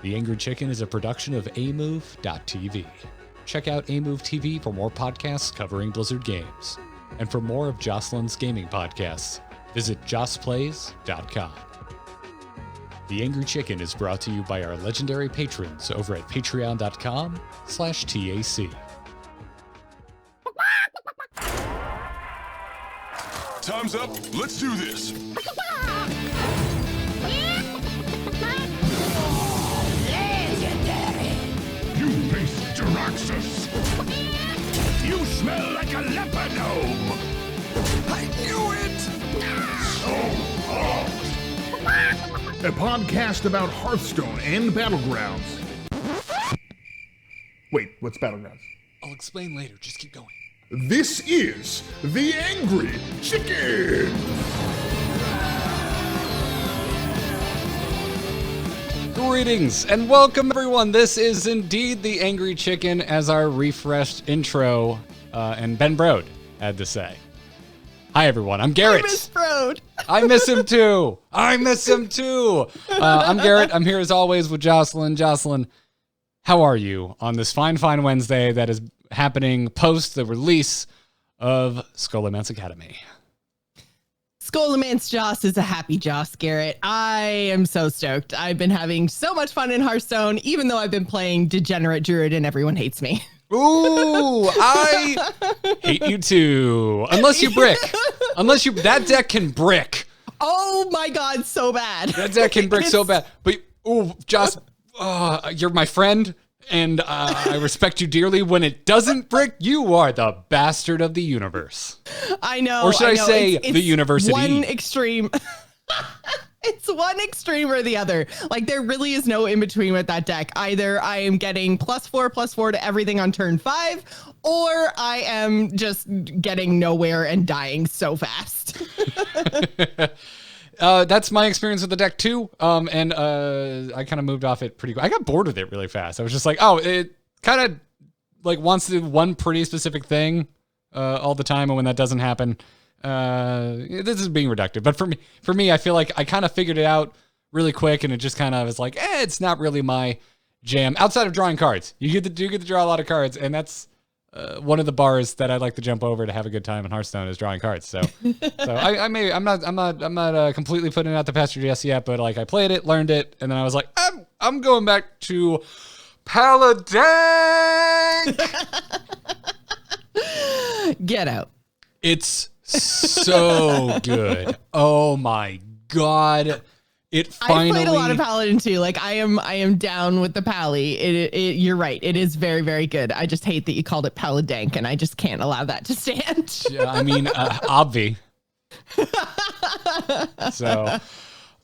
The Angry Chicken is a production of amove.tv. Check out amove TV for more podcasts covering Blizzard games. And for more of Jocelyn's gaming podcasts, visit josplays.com. The Angry Chicken is brought to you by our legendary patrons over at patreon.com/TAC. Time's up. Let's do this. Legendary! You face Jaraxxus. You smell like a leper gnome. I knew it. So hot. A podcast about Hearthstone and Battlegrounds. Wait, what's Battlegrounds? I'll explain later. Just keep going. This is The Angry Chicken! Greetings and welcome everyone. This is indeed The Angry Chicken, as our refreshed intro and Ben Brode had to say. Hi everyone, I'm Garrett. I miss Brode. I miss him too. I'm Garrett. I'm here as always with Jocelyn. Jocelyn, how are you on this fine Wednesday that is happening post the release of Scholomance Academy? Scholomance Joce is a happy Joce, Garrett. I am so stoked. I've been having so much fun in Hearthstone, even though I've been playing Degenerate Druid and everyone hates me. Ooh, I hate you too. Unless you brick. That deck can brick. Oh my God, so bad. That deck can brick so bad. But, Joce, you're my friend. And I respect you dearly. When it doesn't brick, you are the bastard of the universe. I know. Or should I say the university? One extreme. It's one extreme or the other. Like, there really is no in between with that deck. Either I am getting +4/+4 to everything on turn 5, or I am just getting nowhere and dying so fast. That's my experience with the deck too. And I kind of moved off it pretty quick. I got bored with it really fast. I was just like, it kind of like wants to do one pretty specific thing all the time. And when that doesn't happen, this is being reductive. But for me, I feel like I kind of figured it out really quick, and it just kind of is like, it's not really my jam. Outside of drawing cards, you get to draw a lot of cards, and that's one of the bars that I like to jump over to have a good time in Hearthstone is drawing cards. So I'm not completely putting it out the pasture just yet, but like I played it, learned it, and then I was like, I'm going back to Paladin. Get out. It's so good. Oh my God. It finally... I played a lot of Paladin too. Like I am down with the Pally. You're right. It is very, very good. I just hate that you called it Paladank, and I just can't allow that to stand. Yeah, I mean, obvi. So,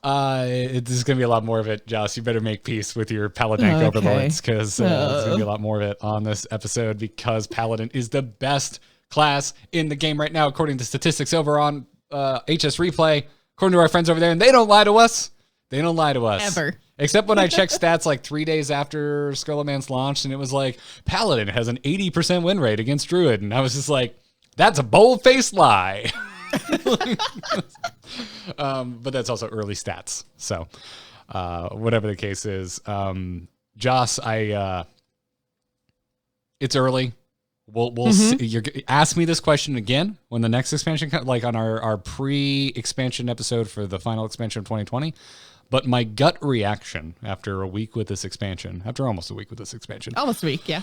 this is going to be a lot more of it, Joce. You better make peace with your Paladank overlords, because there's going to be a lot more of it on this episode, because Paladin is the best class in the game right now, according to statistics over on HS Replay, according to our friends over there, and they don't lie to us. They don't lie to us. Ever. Except when I checked stats like 3 days after Scholomance launched, and it was like, Paladin has an 80% win rate against Druid. And I was just like, that's a bold-faced lie. But that's also early stats. So whatever the case is, Joce, it's early. We'll see. You're ask me this question again when the next expansion comes, like on our pre-expansion episode for the final expansion of 2020. But my gut reaction after almost a week with this expansion, almost a week, yeah.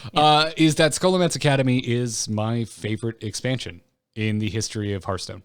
Is that Scholomance Academy is my favorite expansion in the history of Hearthstone.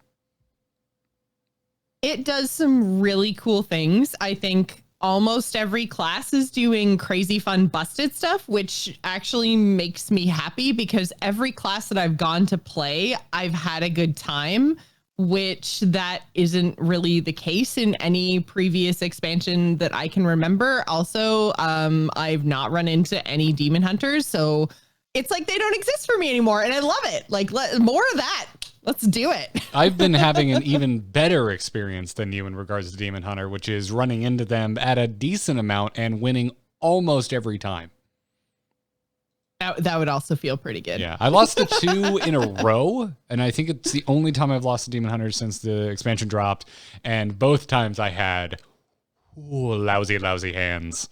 It does some really cool things. I think almost every class is doing crazy fun busted stuff, which actually makes me happy, because every class that I've gone to play, I've had a good time, which that isn't really the case in any previous expansion that I can remember. Also, I've not run into any demon hunters, so it's like they don't exist for me anymore, and I love it. Like, more of that. Let's do it. I've been having an even better experience than you in regards to Demon Hunter, which is running into them at a decent amount and winning almost every time. That would also feel pretty good. Yeah, I lost the 2 in a row, and I think it's the only time I've lost to Demon Hunter since the expansion dropped, and both times I had lousy hands.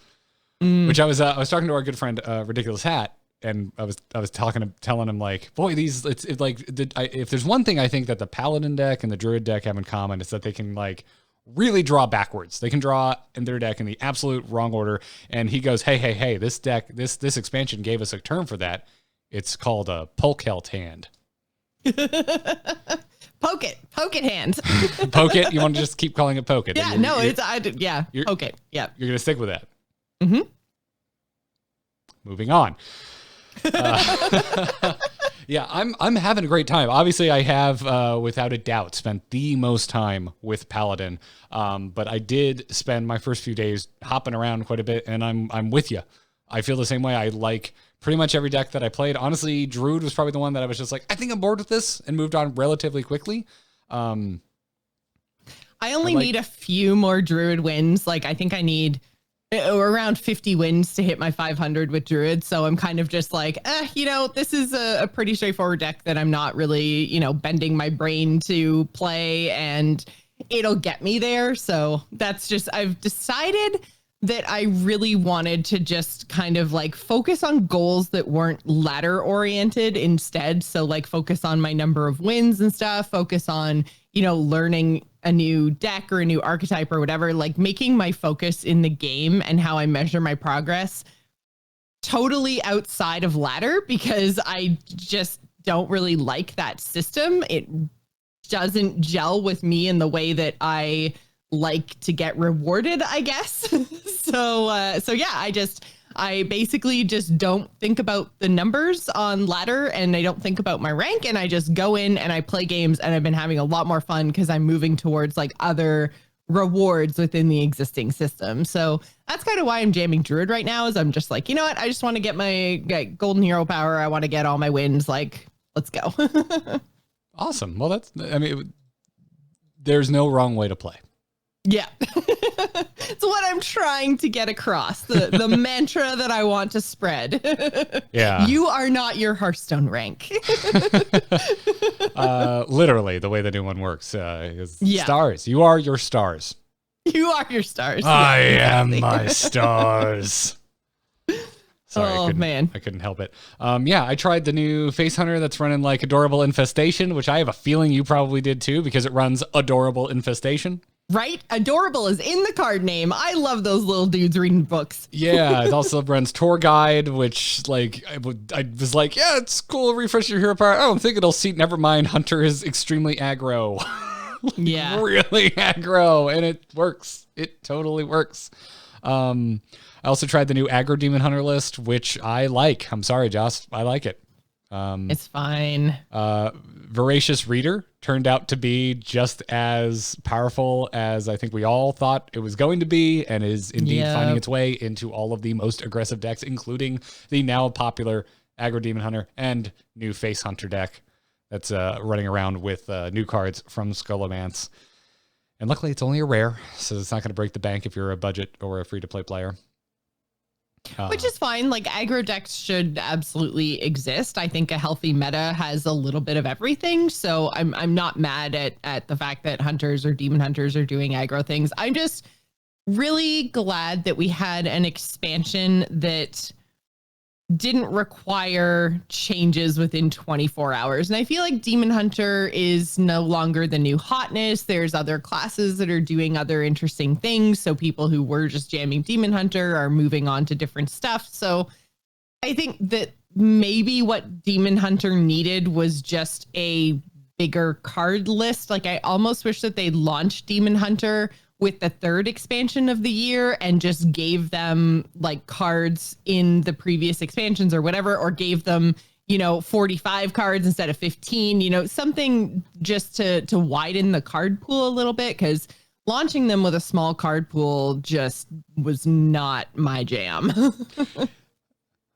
Which I was talking to our good friend Ridiculous Hat, and I was telling him like, boy, if there's one thing I think that the Paladin deck and the Druid deck have in common, it's that they can like really draw backwards. They can draw in their deck in the absolute wrong order. And he goes, hey, this deck, this expansion gave us a term for that. It's called a Polkhelt hand. Poke it hand. Poke it. You want to just keep calling it poke it? Yeah, poke it. Yeah, you're gonna stick with that. Mm-hmm. Moving on. Yeah, I'm having a great time. Obviously, I have, without a doubt, spent the most time with Paladin. But I did spend my first few days hopping around quite a bit, and I'm with you. I feel the same way. I like pretty much every deck that I played. Honestly, Druid was probably the one that I was just like, I think I'm bored with this, and moved on relatively quickly. I only need a few more Druid wins. Like, I think I need around 50 wins to hit my 500 with Druid. So I'm kind of just like, this is a pretty straightforward deck that I'm not really, bending my brain to play, and it'll get me there. So that's just, I've decided that I really wanted to just kind of like focus on goals that weren't ladder oriented instead. So like focus on my number of wins and stuff, focus on, learning a new deck or a new archetype or whatever, like making my focus in the game and how I measure my progress totally outside of ladder, because I just don't really like that system. It doesn't gel with me in the way that I like to get rewarded, I guess. So yeah, I basically just don't think about the numbers on ladder, and I don't think about my rank, and I just go in and I play games, and I've been having a lot more fun because I'm moving towards like other rewards within the existing system. So that's kind of why I'm jamming Druid right now, is I'm just like, you know what? I just want to get my golden hero power. I want to get all my wins. Like, let's go. Awesome. Well, there's no wrong way to play. Yeah. It's what I'm trying to get across. The mantra that I want to spread. Yeah. You are not your Hearthstone rank. Literally, the way the new one works is Yeah. stars. You are your stars. You are your stars. I Yeah, am exactly. my stars. Sorry, Oh, man. I couldn't help it. Yeah, I tried the new Face Hunter that's running like Adorable Infestation, which I have a feeling you probably did too, because it runs Adorable Infestation. Right? Adorable is in the card name. I love those little dudes reading books. Yeah, it also runs Tour Guide, which like I was like, yeah, it's cool. Refresh your hero power. I don't think it'll seat. Never mind. Hunter is extremely aggro. Yeah. Really aggro, and it works. It totally works. I also tried the new aggro demon hunter list, which I like. I'm sorry, Joss. I like it. It's fine. Voracious Reader turned out to be just as powerful as I think we all thought it was going to be, and is indeed finding its way into all of the most aggressive decks, including the now popular aggro demon hunter and new face hunter deck that's running around with new cards from Scholomance. And luckily it's only a rare, so it's not going to break the bank if you're a budget or a free-to-play player. Which is fine. Like, aggro decks should absolutely exist. I think a healthy meta has a little bit of everything. So I'm not mad at the fact that hunters or demon hunters are doing aggro things. I'm just really glad that we had an expansion that didn't require changes within 24 hours. And I feel like Demon Hunter is no longer the new hotness. There's other classes that are doing other interesting things. So people who were just jamming Demon Hunter are moving on to different stuff. So I think that maybe what Demon Hunter needed was just a bigger card list. Like, I almost wish that they launched Demon Hunter with the third expansion of the year and just gave them like cards in the previous expansions or whatever, or gave them, 45 cards instead of 15, something just to widen the card pool a little bit, because launching them with a small card pool just was not my jam.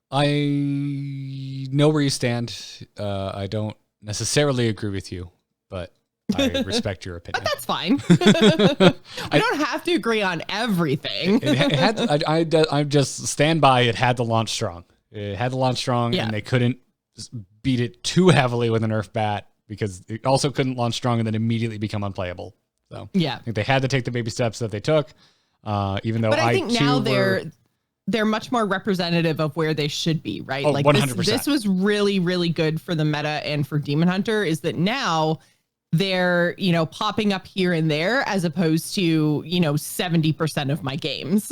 I know where you stand. I don't necessarily agree with you, but I respect your opinion. But that's fine. We don't have to agree on everything. I just stand by. It had to launch strong. It had to launch strong, Yeah. and they couldn't beat it too heavily with a nerf bat, because it also couldn't launch strong and then immediately become unplayable. So Yeah. I think they had to take the baby steps that they took. Even though But I think now they're much more representative of where they should be, right? Oh, like 100%. This was really, really good for the meta and for Demon Hunter, is that now they're, popping up here and there as opposed to, 70% of my games.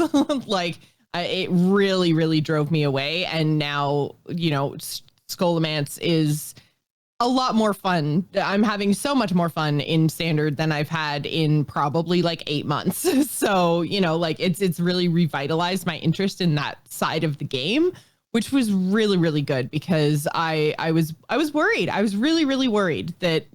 Like it really, really drove me away. And now, Scholomance is a lot more fun. I'm having so much more fun in standard than I've had in probably like 8 months. So, it's really revitalized my interest in that side of the game, which was really, really good, because I was worried. I was really, really worried that,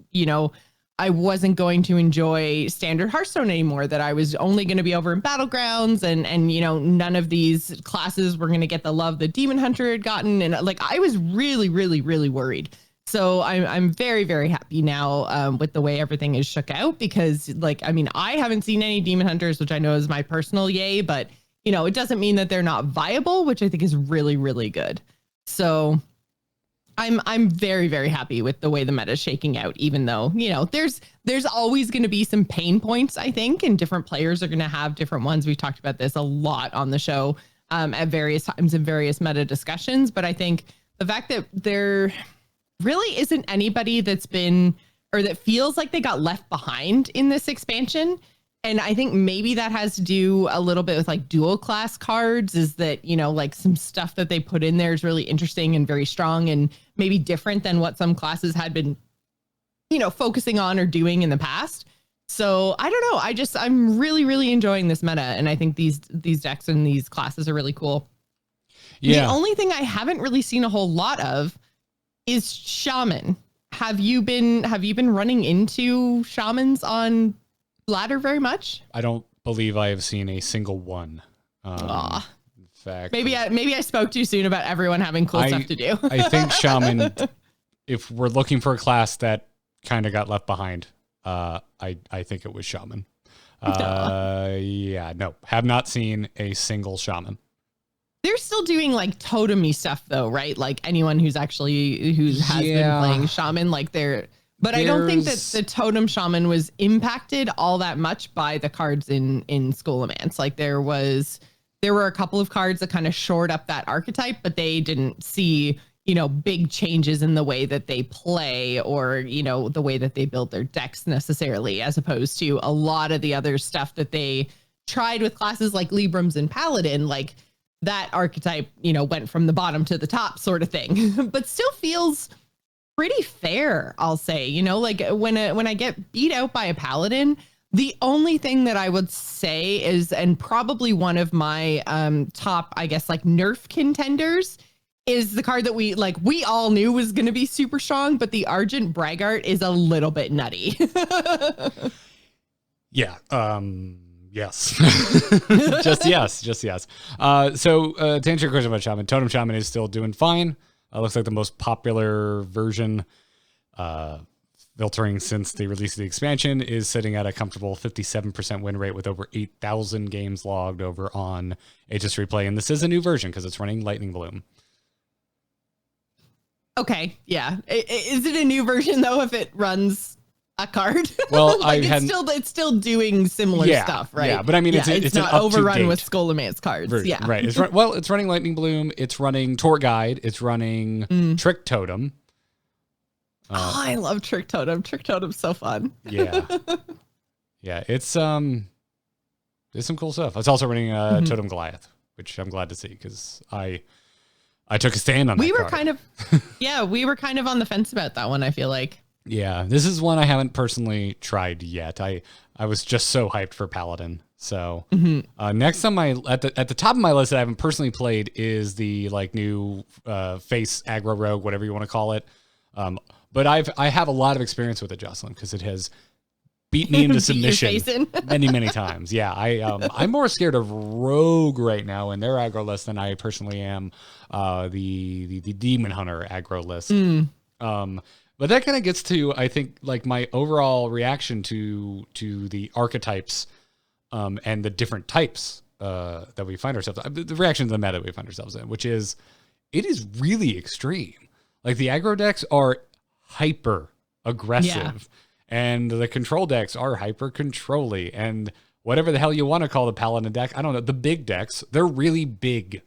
I wasn't going to enjoy standard Hearthstone anymore, that I was only going to be over in Battlegrounds and none of these classes were going to get the love that Demon Hunter had gotten. And like, I was really, really, really worried. So I'm very, very happy now with the way everything is shook out, because I haven't seen any Demon Hunters, which I know is my personal yay, but it doesn't mean that they're not viable, which I think is really, really good. So I'm very, very happy with the way the meta is shaking out, even though, there's always going to be some pain points, I think, and different players are going to have different ones. We've talked about this a lot on the show at various times in various meta discussions. But I think the fact that there really isn't anybody that's been, or that feels like they got left behind in this expansion. And I think maybe that has to do a little bit with like dual class cards, is that, like some stuff that they put in there is really interesting and very strong and maybe different than what some classes had been, focusing on or doing in the past. So I don't know. I'm really, really enjoying this meta. And I think these decks and these classes are really cool. Yeah. The only thing I haven't really seen a whole lot of is shaman. Have you been running into shamans on ladder very much? I don't believe I have seen a single one. In fact, maybe I spoke too soon about everyone having cool stuff to do. I think shaman, if we're looking for a class that kind of got left behind, I think it was shaman. Have not seen a single shaman. They're still doing like totemy stuff though, right? Like anyone who has been playing shaman, like but I don't think that the totem shaman was impacted all that much by the cards in Scholomance. Like there were a couple of cards that kind of shored up that archetype, but they didn't see, big changes in the way that they play or, the way that they build their decks necessarily, as opposed to a lot of the other stuff that they tried with classes like Librams and Paladin. Like that archetype, went from the bottom to the top sort of thing, but still feels pretty fair, I'll say. Like when I get beat out by a Paladin, the only thing that I would say is, and probably one of my top, I guess, like nerf contenders, is the card that we all knew was going to be super strong, but the Argent Braggart is a little bit nutty. Yeah. Yes. just yes. So to answer your question about Shaman, Totem Shaman is still doing fine. Looks like the most popular version, filtering since the release of the expansion, is sitting at a comfortable 57% win rate with over 8,000 games logged over on HS Replay. And this is a new version because it's running Lightning Bloom. Okay, yeah. Is it a new version though if it runs a card? Well, it's still doing similar stuff, right? Yeah, but I mean, it's not overrun with Scholomance cards. Version, yeah, right. It's running Lightning Bloom. It's running Tour Guide. It's running Trick Totem. I love Trick Totem. Trick Totem's so fun. Yeah, yeah. It's there's some cool stuff. It's also running Totem Goliath, which I'm glad to see because I took a stand on that. We were kind of on the fence about that one, I feel like. Yeah, this is one I haven't personally tried yet. I was just so hyped for Paladin. So next on my at the top of my list that I haven't personally played is the new face aggro rogue, whatever you want to call it. But I have a lot of experience with it, Jocelyn, because it has beat me into submission many times. Yeah, I'm more scared of rogue right now in their aggro list than I personally am the Demon Hunter aggro list. But that kind of gets to, I think, my overall reaction to the archetypes and the different types that we find ourselves, the reaction to the meta we find ourselves in, which is, it is really extreme. Like the aggro decks are hyper aggressive and the control decks are hyper controlly, and whatever the hell you want to call the Paladin deck, I don't know, the big decks, they're really big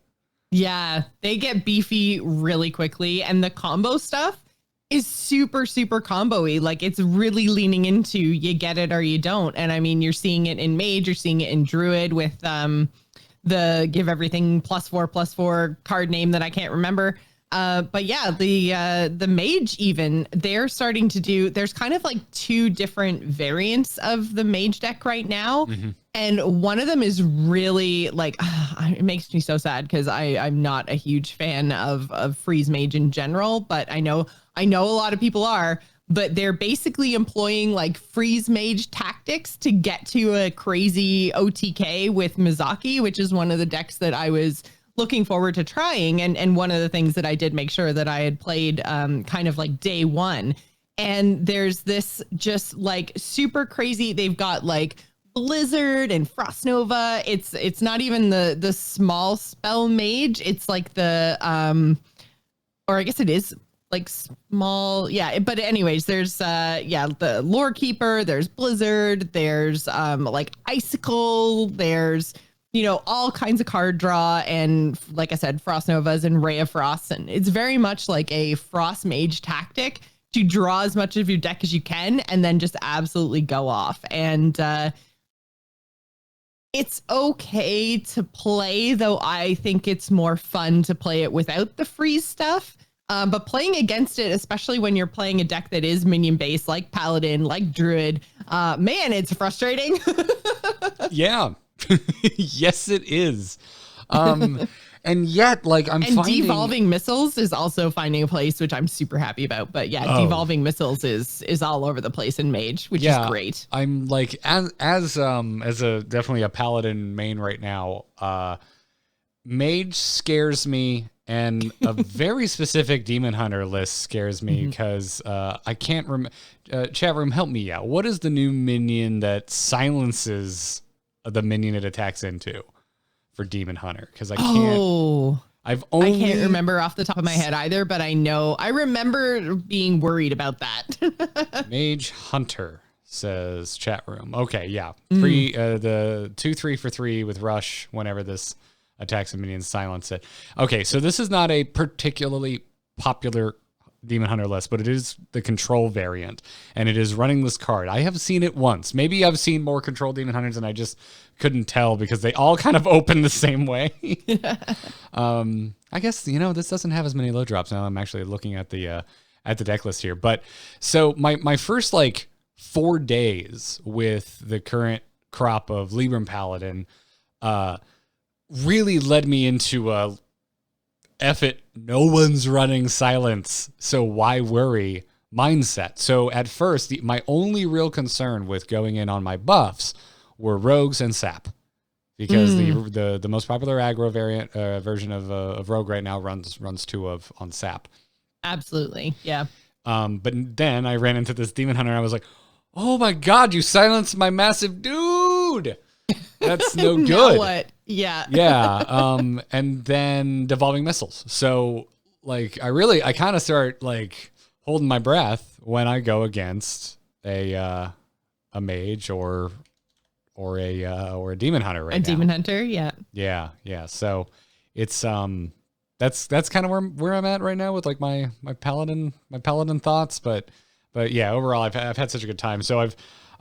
Yeah, they get beefy really quickly, and the combo stuff is super, super combo-y. Like, it's really leaning into you get it or you don't. And I mean, you're seeing it in Mage, you're seeing it in Druid with the give everything +4/+4 card name that I can't remember. But yeah, the Mage even, they're starting to do, there's kind of like two different variants of the Mage deck right now. And one of them is really like, it makes me so sad because I'm not a huge fan of Freeze Mage in general, but I know a lot of people are, but they're basically employing like Freeze Mage tactics to get to a crazy OTK with Mizaki, which is one of the decks that I was looking forward to trying. And one of the things that I did make sure that I had played kind of like day one. And there's this just like super crazy, they've got like Blizzard and Frost Nova. It's not even the small spell mage. It's like the or I guess it is like small, yeah, but anyways, there's the Lore Keeper, there's Blizzard, there's like Icicle, there's all kinds of card draw, and like I said, Frost Novas and Ray of Frost, and it's very much like a Frost Mage tactic to draw as much of your deck as you can and then just absolutely go off. And it's okay to play, though I think it's more fun to play it without the freeze stuff. But playing against it, especially when you're playing a deck that is minion based, like Paladin, like Druid, man, it's frustrating. Yeah. Yes, it is. And yet, like, I'm finding devolving missiles is also finding a place, which I'm super happy about. But yeah, devolving missiles is all over the place in Mage, which is great. I'm like, as a definitely a Paladin main right now, Mage scares me, and a very specific Demon Hunter list scares me because I can't remember. Chat room, help me out. What is the new minion that silences the minion it attacks into for Demon Hunter? Because I can't. I can't remember off the top of my head either, but I remember being worried about that. Mage Hunter, says chat room. Okay, yeah. The 2/3 for 3 with Rush whenever this attacks a minion, silence it. Okay, so this is not a particularly popular Demon Hunter list, but it is the control variant, and it is running this card. I have seen it once. Maybe I've seen more control Demon Hunters and I just couldn't tell because they all kind of open the same way. I guess, this doesn't have as many low drops now. I'm actually looking at the deck list here. But so my first 4 days with the current crop of Libram Paladin really led me into a F it, no one's running silence, so why worry mindset. So at first, my only real concern with going in on my buffs were rogues and sap, because the most popular aggro variant version of rogue right now runs 2 on sap. Absolutely, yeah. But then I ran into this Demon Hunter and I was like, oh my god, you silenced my massive dude! That's no good. Now what? Yeah. Yeah. And then devolving missiles. So I kind of start holding my breath when I go against a mage or a demon hunter right now. A demon hunter, yeah. Yeah, yeah. So it's that's kind of where I'm at right now with my paladin thoughts, but yeah, overall I've had such a good time. So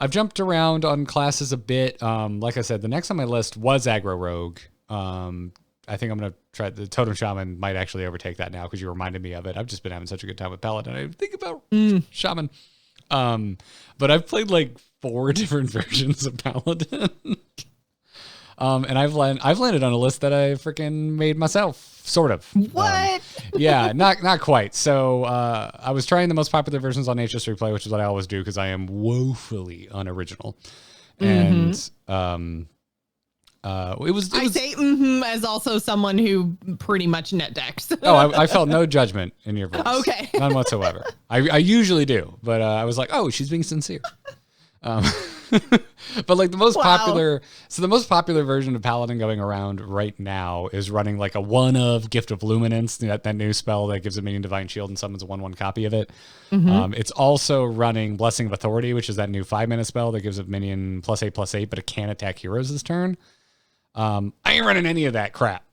I've jumped around on classes a bit. Like I said, the next on my list was aggro rogue. I think I'm going to try the Totem Shaman might actually overtake that now because you reminded me of it. I've just been having such a good time with Paladin. I think about Shaman. But I've played 4 different versions of Paladin. And I've landed on a list that I freaking made myself, sort of. What? Yeah, not quite. So I was trying the most popular versions on HS Replay, which is what I always do because I am woefully unoriginal. And it was. I say as also someone who pretty much net decks. I felt no judgment in your voice. Okay. None whatsoever. I usually do, but I was like, oh, she's being sincere. But the most popular version of Paladin going around right now is running a 1 of Gift of Luminance, that new spell that gives a minion Divine Shield and summons a 1/1 copy of it. It's also running Blessing of Authority, which is that new 5-mana spell that gives a minion +8/+8, but it can't attack heroes this turn. I ain't running any of that crap.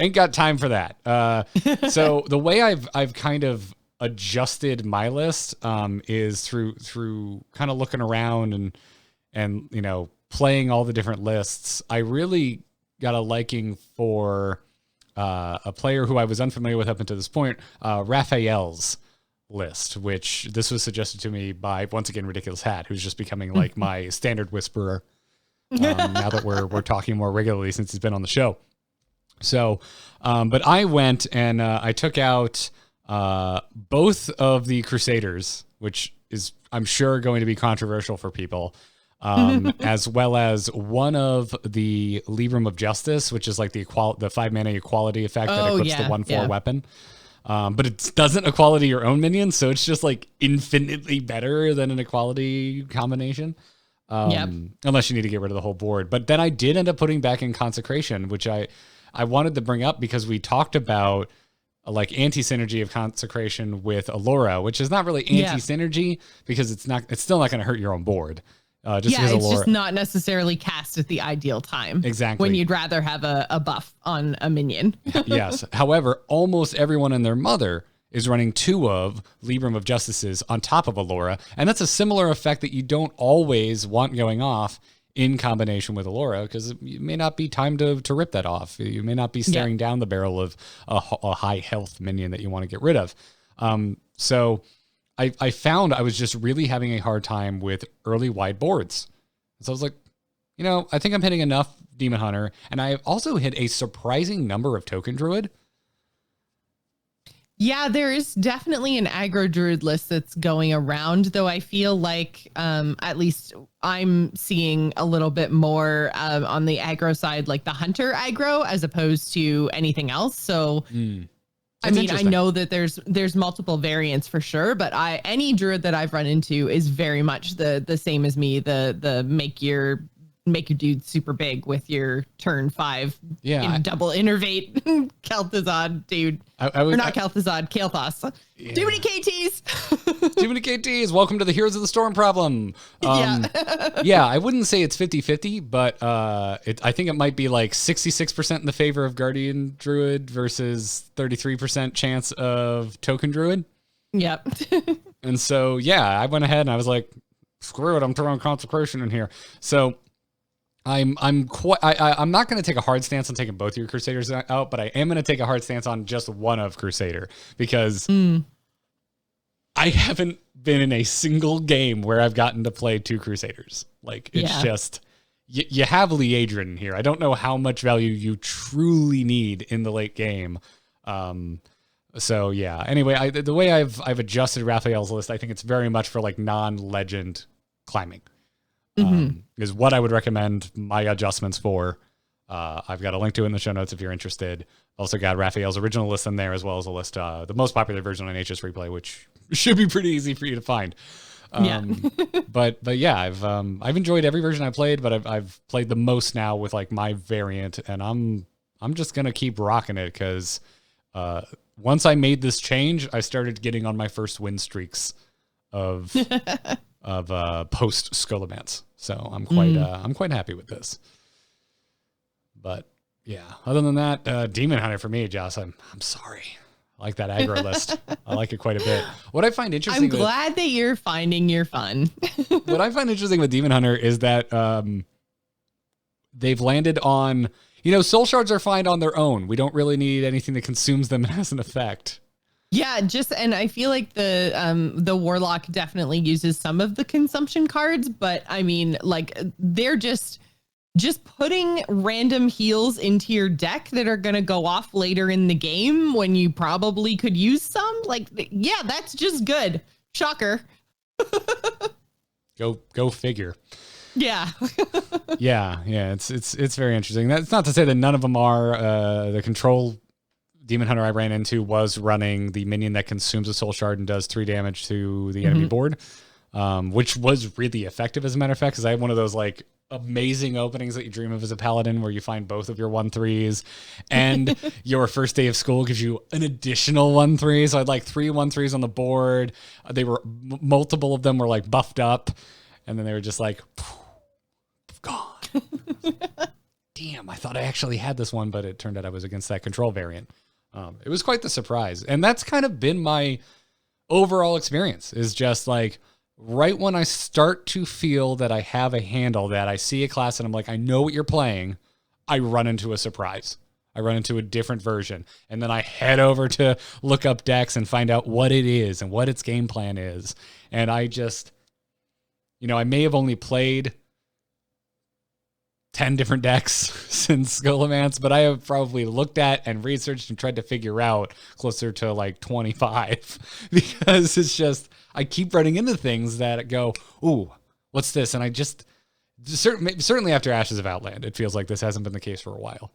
ain't got time for that. So the way I've kind of adjusted my list is through kind of looking around and you know, playing all the different lists. I really got a liking for a player who I was unfamiliar with up until this point, Raphael's list, which this was suggested to me by, once again, Ridiculous Hat, who's just becoming like my standard whisperer now that we're talking more regularly since he's been on the show. So, but I went and I took out both of the Crusaders, which is, I'm sure, going to be controversial for people, as well as one of the Libram of Justice, which is like the 5-mana equality effect that equips the 1/4 weapon. But it doesn't equality your own minions, so it's just like infinitely better than an equality combination. Unless you need to get rid of the whole board. But then I did end up putting back in Consecration, which I wanted to bring up because we talked about like anti-synergy of Consecration with Allura, which is not really anti-synergy because it's still not going to hurt your own board. Just because it's Allura, just not necessarily cast at the ideal time. Exactly. When you'd rather have a buff on a minion. Yes. However, almost everyone and their mother is running 2 of Libram of Justices on top of Allura, and that's a similar effect that you don't always want going off in combination with Allura, because it may not be time to rip that off. You may not be staring down the barrel of a high health minion that you want to get rid of. So I found I was just really having a hard time with early wide boards. So I was like, you know, I think I'm hitting enough Demon Hunter, and I also hit a surprising number of Token Druid. Yeah, there is definitely an aggro druid list that's going around, though I feel like at least I'm seeing a little bit more on the aggro side, like the hunter aggro, as opposed to anything else. So, I mean, I know that there's multiple variants for sure, but any druid that I've run into is very much the same as me. The make your dude super big with your turn 5 double innervate Kel'Thuzad dude. Not Kel'Thuzad, Kael'thas. Yeah. Too many KTs. Too many KTs. Welcome to the Heroes of the Storm problem. Yeah, I wouldn't say it's 50-50, but I think it might be like 66% in the favor of Guardian Druid versus 33% chance of Token Druid. Yep. And so, yeah, I went ahead and I was like, screw it, I'm throwing Consecration in here. So I'm not going to take a hard stance on taking both your Crusaders out, but I am going to take a hard stance on just one of Crusader, because I haven't been in a single game where I've gotten to play 2 Crusaders. Like, it's just, you have Liadrin here. I don't know how much value you truly need in the late game. So yeah, anyway, the way I've adjusted Raphael's list, I think it's very much for like non-legend climbing. Is what I would recommend my adjustments for. I've got a link to it in the show notes if you're interested. Also got Raphael's original list in there, as well as a list, the most popular version on HS Replay, which should be pretty easy for you to find. But yeah, I've enjoyed every version I played, but I've played the most now with like my variant, and I'm just gonna keep rocking it because once I made this change, I started getting on my first win streaks of post Scholomance. So I'm quite happy with this. But yeah, other than that, Demon Hunter for me, Joss, I'm sorry. I like that aggro list. I like it quite a bit. What I find interesting, I'm glad that you're finding your fun. What I find interesting with Demon Hunter is that they've landed on, soul shards are fine on their own. We don't really need anything that consumes them and has an effect. Yeah, and I feel like the Warlock definitely uses some of the consumption cards, but I mean, like, they're just putting random heals into your deck that are going to go off later in the game when you probably could use some. Like, yeah, that's just good. Shocker. Go figure. Yeah. yeah. It's very interesting. That's not to say that none of them are. The control Demon Hunter I ran into was running the minion that consumes a soul shard and does 3 damage to the enemy board, which was really effective, as a matter of fact, because I had one of those like amazing openings that you dream of as a paladin where you find both of your 1/3s and your first day of school gives you an additional 1/3. So I had like 3 1/3s on the board. They were multiple of them were like buffed up, and then they were just like gone. damn, I thought I actually had this one, but it turned out I was against that control variant. It was quite the surprise. And that's kind of been my overall experience, is just like right when I start to feel that I have a handle, that I see a class and I'm like, I know what you're playing, I run into a surprise. I run into a different version. And then I head over to look up decks and find out what it is and what its game plan is. And I just, I may have only played 10 different decks since Scholomance, but I have probably looked at and researched and tried to figure out closer to like 25 because it's just, I keep running into things that go, ooh, what's this? And I just, certainly after Ashes of Outland, it feels like this hasn't been the case for a while.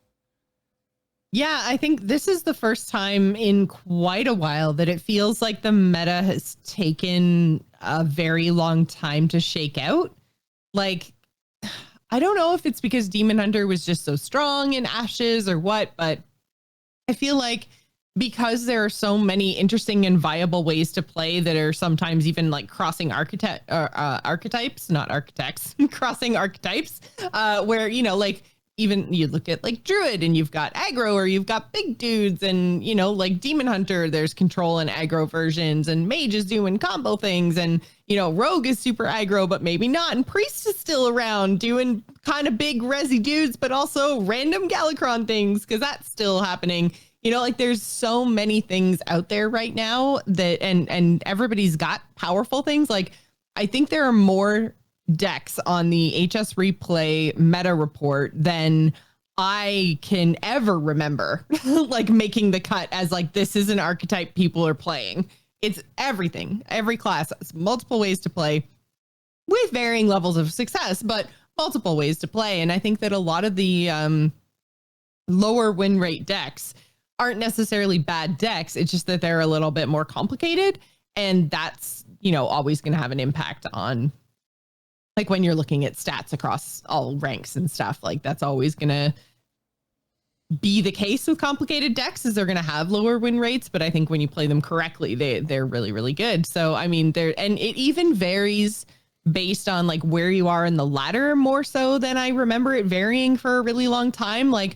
Yeah, I think this is the first time in quite a while that it feels like the meta has taken a very long time to shake out. Like, I don't know if it's because Demon Hunter was just so strong in Ashes or what, but I feel like because there are so many interesting and viable ways to play that are sometimes even like crossing archetypes, not architects, crossing archetypes, where, like, even you look at like Druid and you've got aggro or you've got big dudes, and like Demon Hunter, there's control and aggro versions, and Mage is doing combo things, and Rogue is super aggro but maybe not, and Priest is still around doing kind of big resi dudes but also random Galakron things because that's still happening. Like there's so many things out there right now that and everybody's got powerful things. Like I think there are more decks on the HS Replay meta report than I can ever remember like making the cut as like, this is an archetype people are playing. It's everything. Every class has multiple ways to play with varying levels of success, but multiple ways to play. And I think that a lot of the lower win rate decks aren't necessarily bad decks. It's just that they're a little bit more complicated. And that's, always going to have an impact on, like when you're looking at stats across all ranks and stuff, like that's always going to be the case with complicated decks, is they're going to have lower win rates. But I think when you play them correctly, they're really, really good. So, I mean, and it even varies based on like where you are in the ladder more so than I remember it varying for a really long time. Like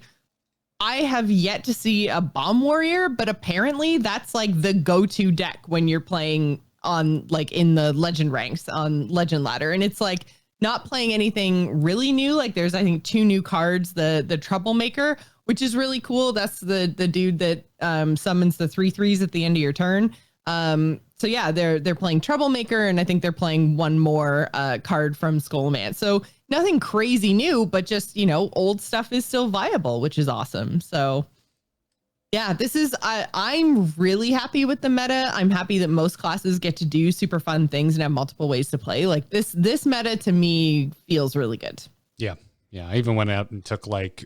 I have yet to see a Bomb Warrior, but apparently that's like the go-to deck when you're playing on like in the legend ranks on Legend Ladder. And it's like not playing anything really new. Like there's, I think, 2 new cards, the Troublemaker, which is really cool. That's the dude that summons the 3/3s at the end of your turn. So yeah, they're playing Troublemaker, and I think they're playing one more card from Scholomance. So nothing crazy new, but just, old stuff is still viable, which is awesome. So yeah, I'm really happy with the meta. I'm happy that most classes get to do super fun things and have multiple ways to play. Like this meta to me feels really good. Yeah. Yeah. I even went out and took like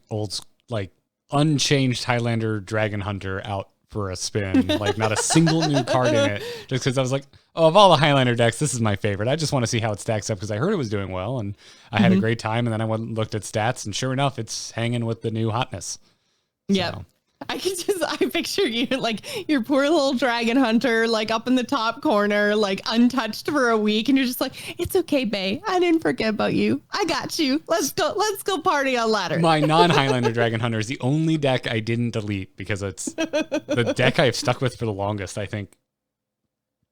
unchanged Highlander Dragon Hunter out for a spin, like not a single new card in it, just because I was like, oh, of all the Highlander decks, this is my favorite. I just want to see how it stacks up because I heard it was doing well and I had a great time. And then I went and looked at stats, and sure enough, it's hanging with the new hotness. Yeah. So. I picture you like your poor little dragon hunter, like up in the top corner, like untouched for a week. And you're just like, it's okay, bae. I didn't forget about you. I got you. Let's go party on ladder. My non-Highlander Dragon Hunter is the only deck I didn't delete because it's the deck I've stuck with for the longest, I think.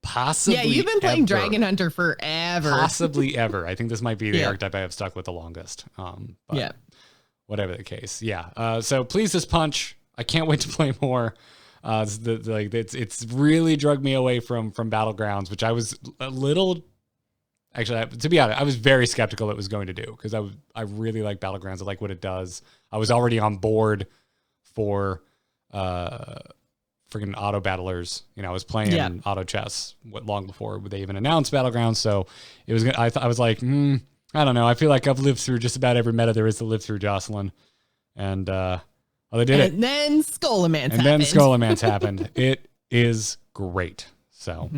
Possibly. Yeah, you've been playing Dragon Hunter forever. Possibly ever. I think this might be the archetype I have stuck with the longest. But yeah. Whatever the case. Yeah. So please just punch. I can't wait to play more. It's really drugged me away from Battlegrounds, which I was a little, actually, to be honest, I was very skeptical it was going to do because I really like Battlegrounds. I like what it does. I was already on board for freaking auto battlers. I was playing auto chess long before they even announced Battlegrounds. So it was. I was like, I don't know. I feel like I've lived through just about every meta there is to live through, Jocelyn, and. Well, they did it. And then Scholomance happened. And then Scholomance happened. It is great. So,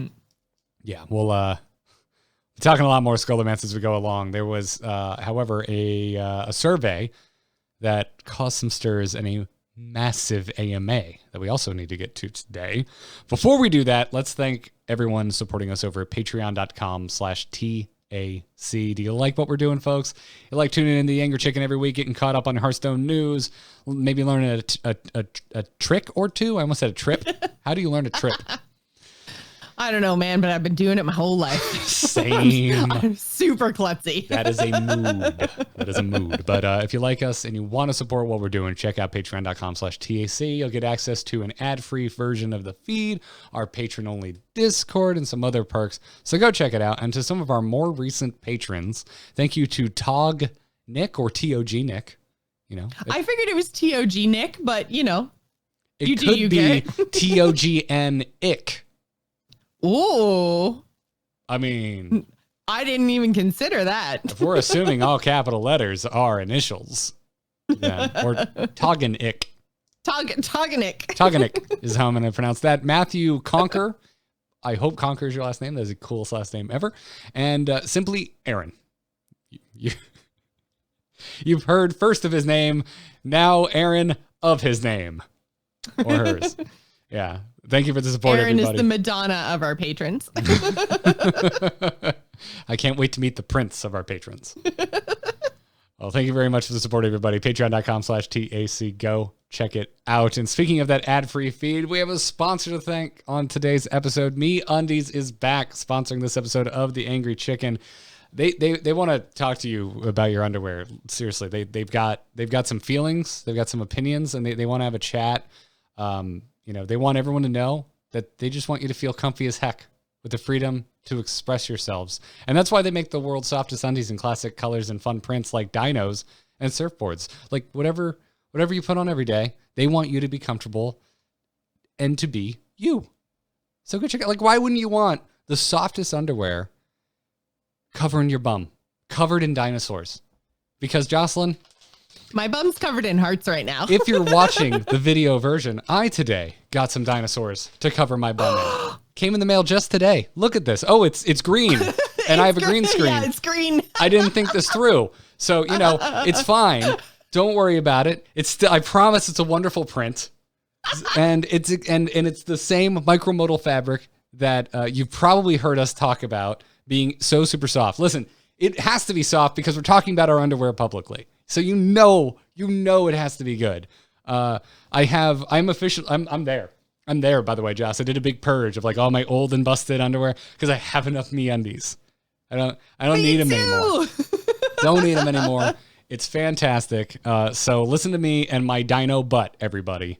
yeah, we'll be talking a lot more Scholomance as we go along. There was, however, a survey that caused some stirs in a massive AMA that we also need to get to today. Before we do that, let's thank everyone supporting us over at patreon.com/TAMA. Do you like what we're doing, folks? You like tuning in to the Angry Chicken every week, getting caught up on Hearthstone news, maybe learning a trick or two? I almost said a trip. How do you learn a trip? I don't know, man, but I've been doing it my whole life. Same. I'm super klutzy. That is a mood. That is a mood. But if you like us and you want to support what we're doing, check out patreon.com/TAC. You'll get access to an ad-free version of the feed, our patron-only Discord, and some other perks. So go check it out. And to some of our more recent patrons, thank you to Tog Nick or TOG Nick. You know, I figured it was TOG Nick, but you know, it you could do you, be Garrett. TOGN Ick. Ooh. I mean, I didn't even consider that. if we're assuming all capital letters are initials, then, or Toganic. Toganic is how I'm going to pronounce that. Matthew Conker. I hope Conker is your last name. That is the coolest last name ever. And simply Aaron. You've heard first of his name, now Aaron of his name. Or hers. Yeah. Thank you for the support, Aaron everybody. is the Madonna of our patrons. I can't wait to meet the prince of our patrons. Well, thank you very much for the support, everybody. Patreon.com/TAC. Go check it out. And speaking of that ad-free feed, we have a sponsor to thank on today's episode. MeUndies is back sponsoring this episode of The Angry Chicken. They want to talk to you about your underwear. Seriously, they've got some feelings, they've got some opinions, and they want to have a chat. They want everyone to know that they just want you to feel comfy as heck with the freedom to express yourselves. And that's why they make the world's softest undies in classic colors and fun prints like dinos and surfboards. Like whatever you put on every day, they want you to be comfortable and to be you. So go check out, like, why wouldn't you want the softest underwear covering your bum, covered in dinosaurs? Because Jocelyn, My bum's covered in hearts right now. if you're watching the video version, I today got some dinosaurs to cover my bum in. Came in the mail just today. Look at this. Oh, it's green. And I have a green screen. Yeah, it's green. I didn't think this through. So, it's fine. Don't worry about it. It's still, I promise it's a wonderful print. And it's the same micromodal fabric that you've probably heard us talk about being so super soft. Listen, it has to be soft because we're talking about our underwear publicly. So you know it has to be good. I'm there. I'm there, by the way, Joss. I did a big purge of like all my old and busted underwear because I have enough MeUndies. I don't need them anymore. Don't need them anymore. It's fantastic. So listen to me and my dino butt, everybody.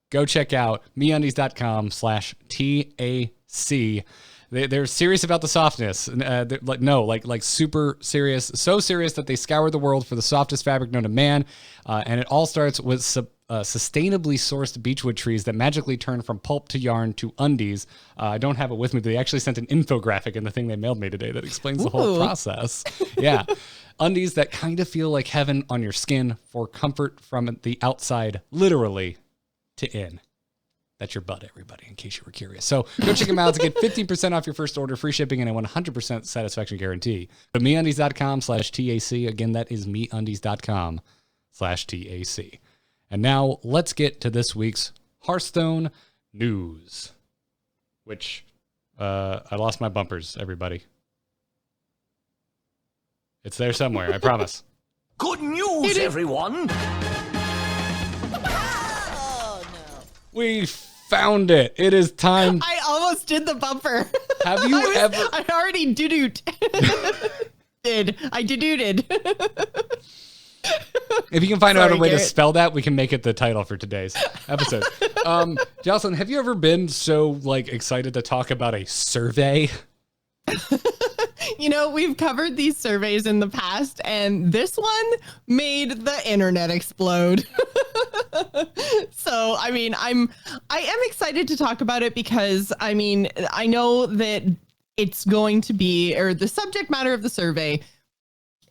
Go check out MeUndies.com/TAC. They're serious about the softness. Like super serious. So serious that they scour the world for the softest fabric known to man. And it all starts with sustainably sourced beechwood trees that magically turn from pulp to yarn to undies. I don't have it with me, but they actually sent an infographic in the thing they mailed me today that explains the whole process. Yeah. Undies that kind of feel like heaven on your skin for comfort from the outside, literally, to in. That's your butt, everybody, in case you were curious. So go check them out to get 15% off your first order, free shipping, and a 100% satisfaction guarantee. Go to MeUndies.com/TAC. Again, that is MeUndies.com/TAC. And now let's get to this week's Hearthstone news, which I lost my bumpers, everybody. It's there somewhere, I promise. Good news, everyone! We found it. It is time. I almost did the bumper. Have you ever? I already did. I did. If you can find out Sorry, a way to Garrett. spell that, we can make it the title for today's episode. Jocelyn, have you ever been so excited to talk about a survey? We've covered these surveys in the past, and this one made the internet explode. So, I am excited to talk about it because, I know that it's going to be, or the subject matter of the survey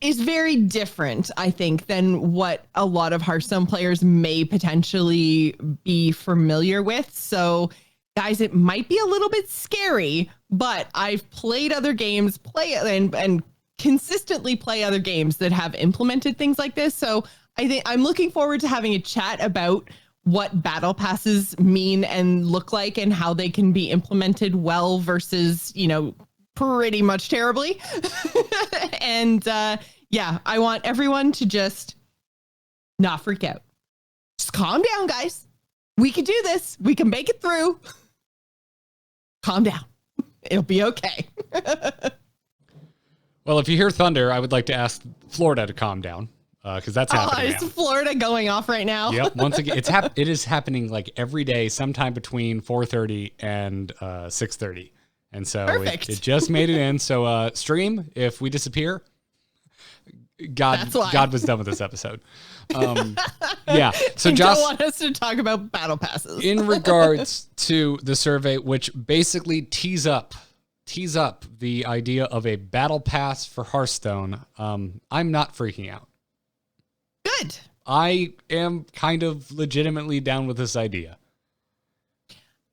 is very different, I think, than what a lot of Hearthstone players may potentially be familiar with. So, guys, it might be a little bit scary, but I've played other games, and consistently play other games that have implemented things like this. So I think I'm looking forward to having a chat about what battle passes mean and look like and how they can be implemented well versus, pretty much terribly. And yeah, I want everyone to just not freak out. Just calm down, guys. We can do this. We can make it through. Calm down. It'll be okay. Well, if you hear thunder, I would like to ask Florida to calm down, because that's happening is now. Florida going off right now? Yep. Once again, it is happening like every day, sometime between 4:30 and 6:30, and so it just made it in. So stream, if we disappear, God was done with this episode. Yeah. So Josh, don't want us to talk about battle passes. in regards to the survey, which basically tees up the idea of a battle pass for Hearthstone, I'm not freaking out. Good. I am kind of legitimately down with this idea.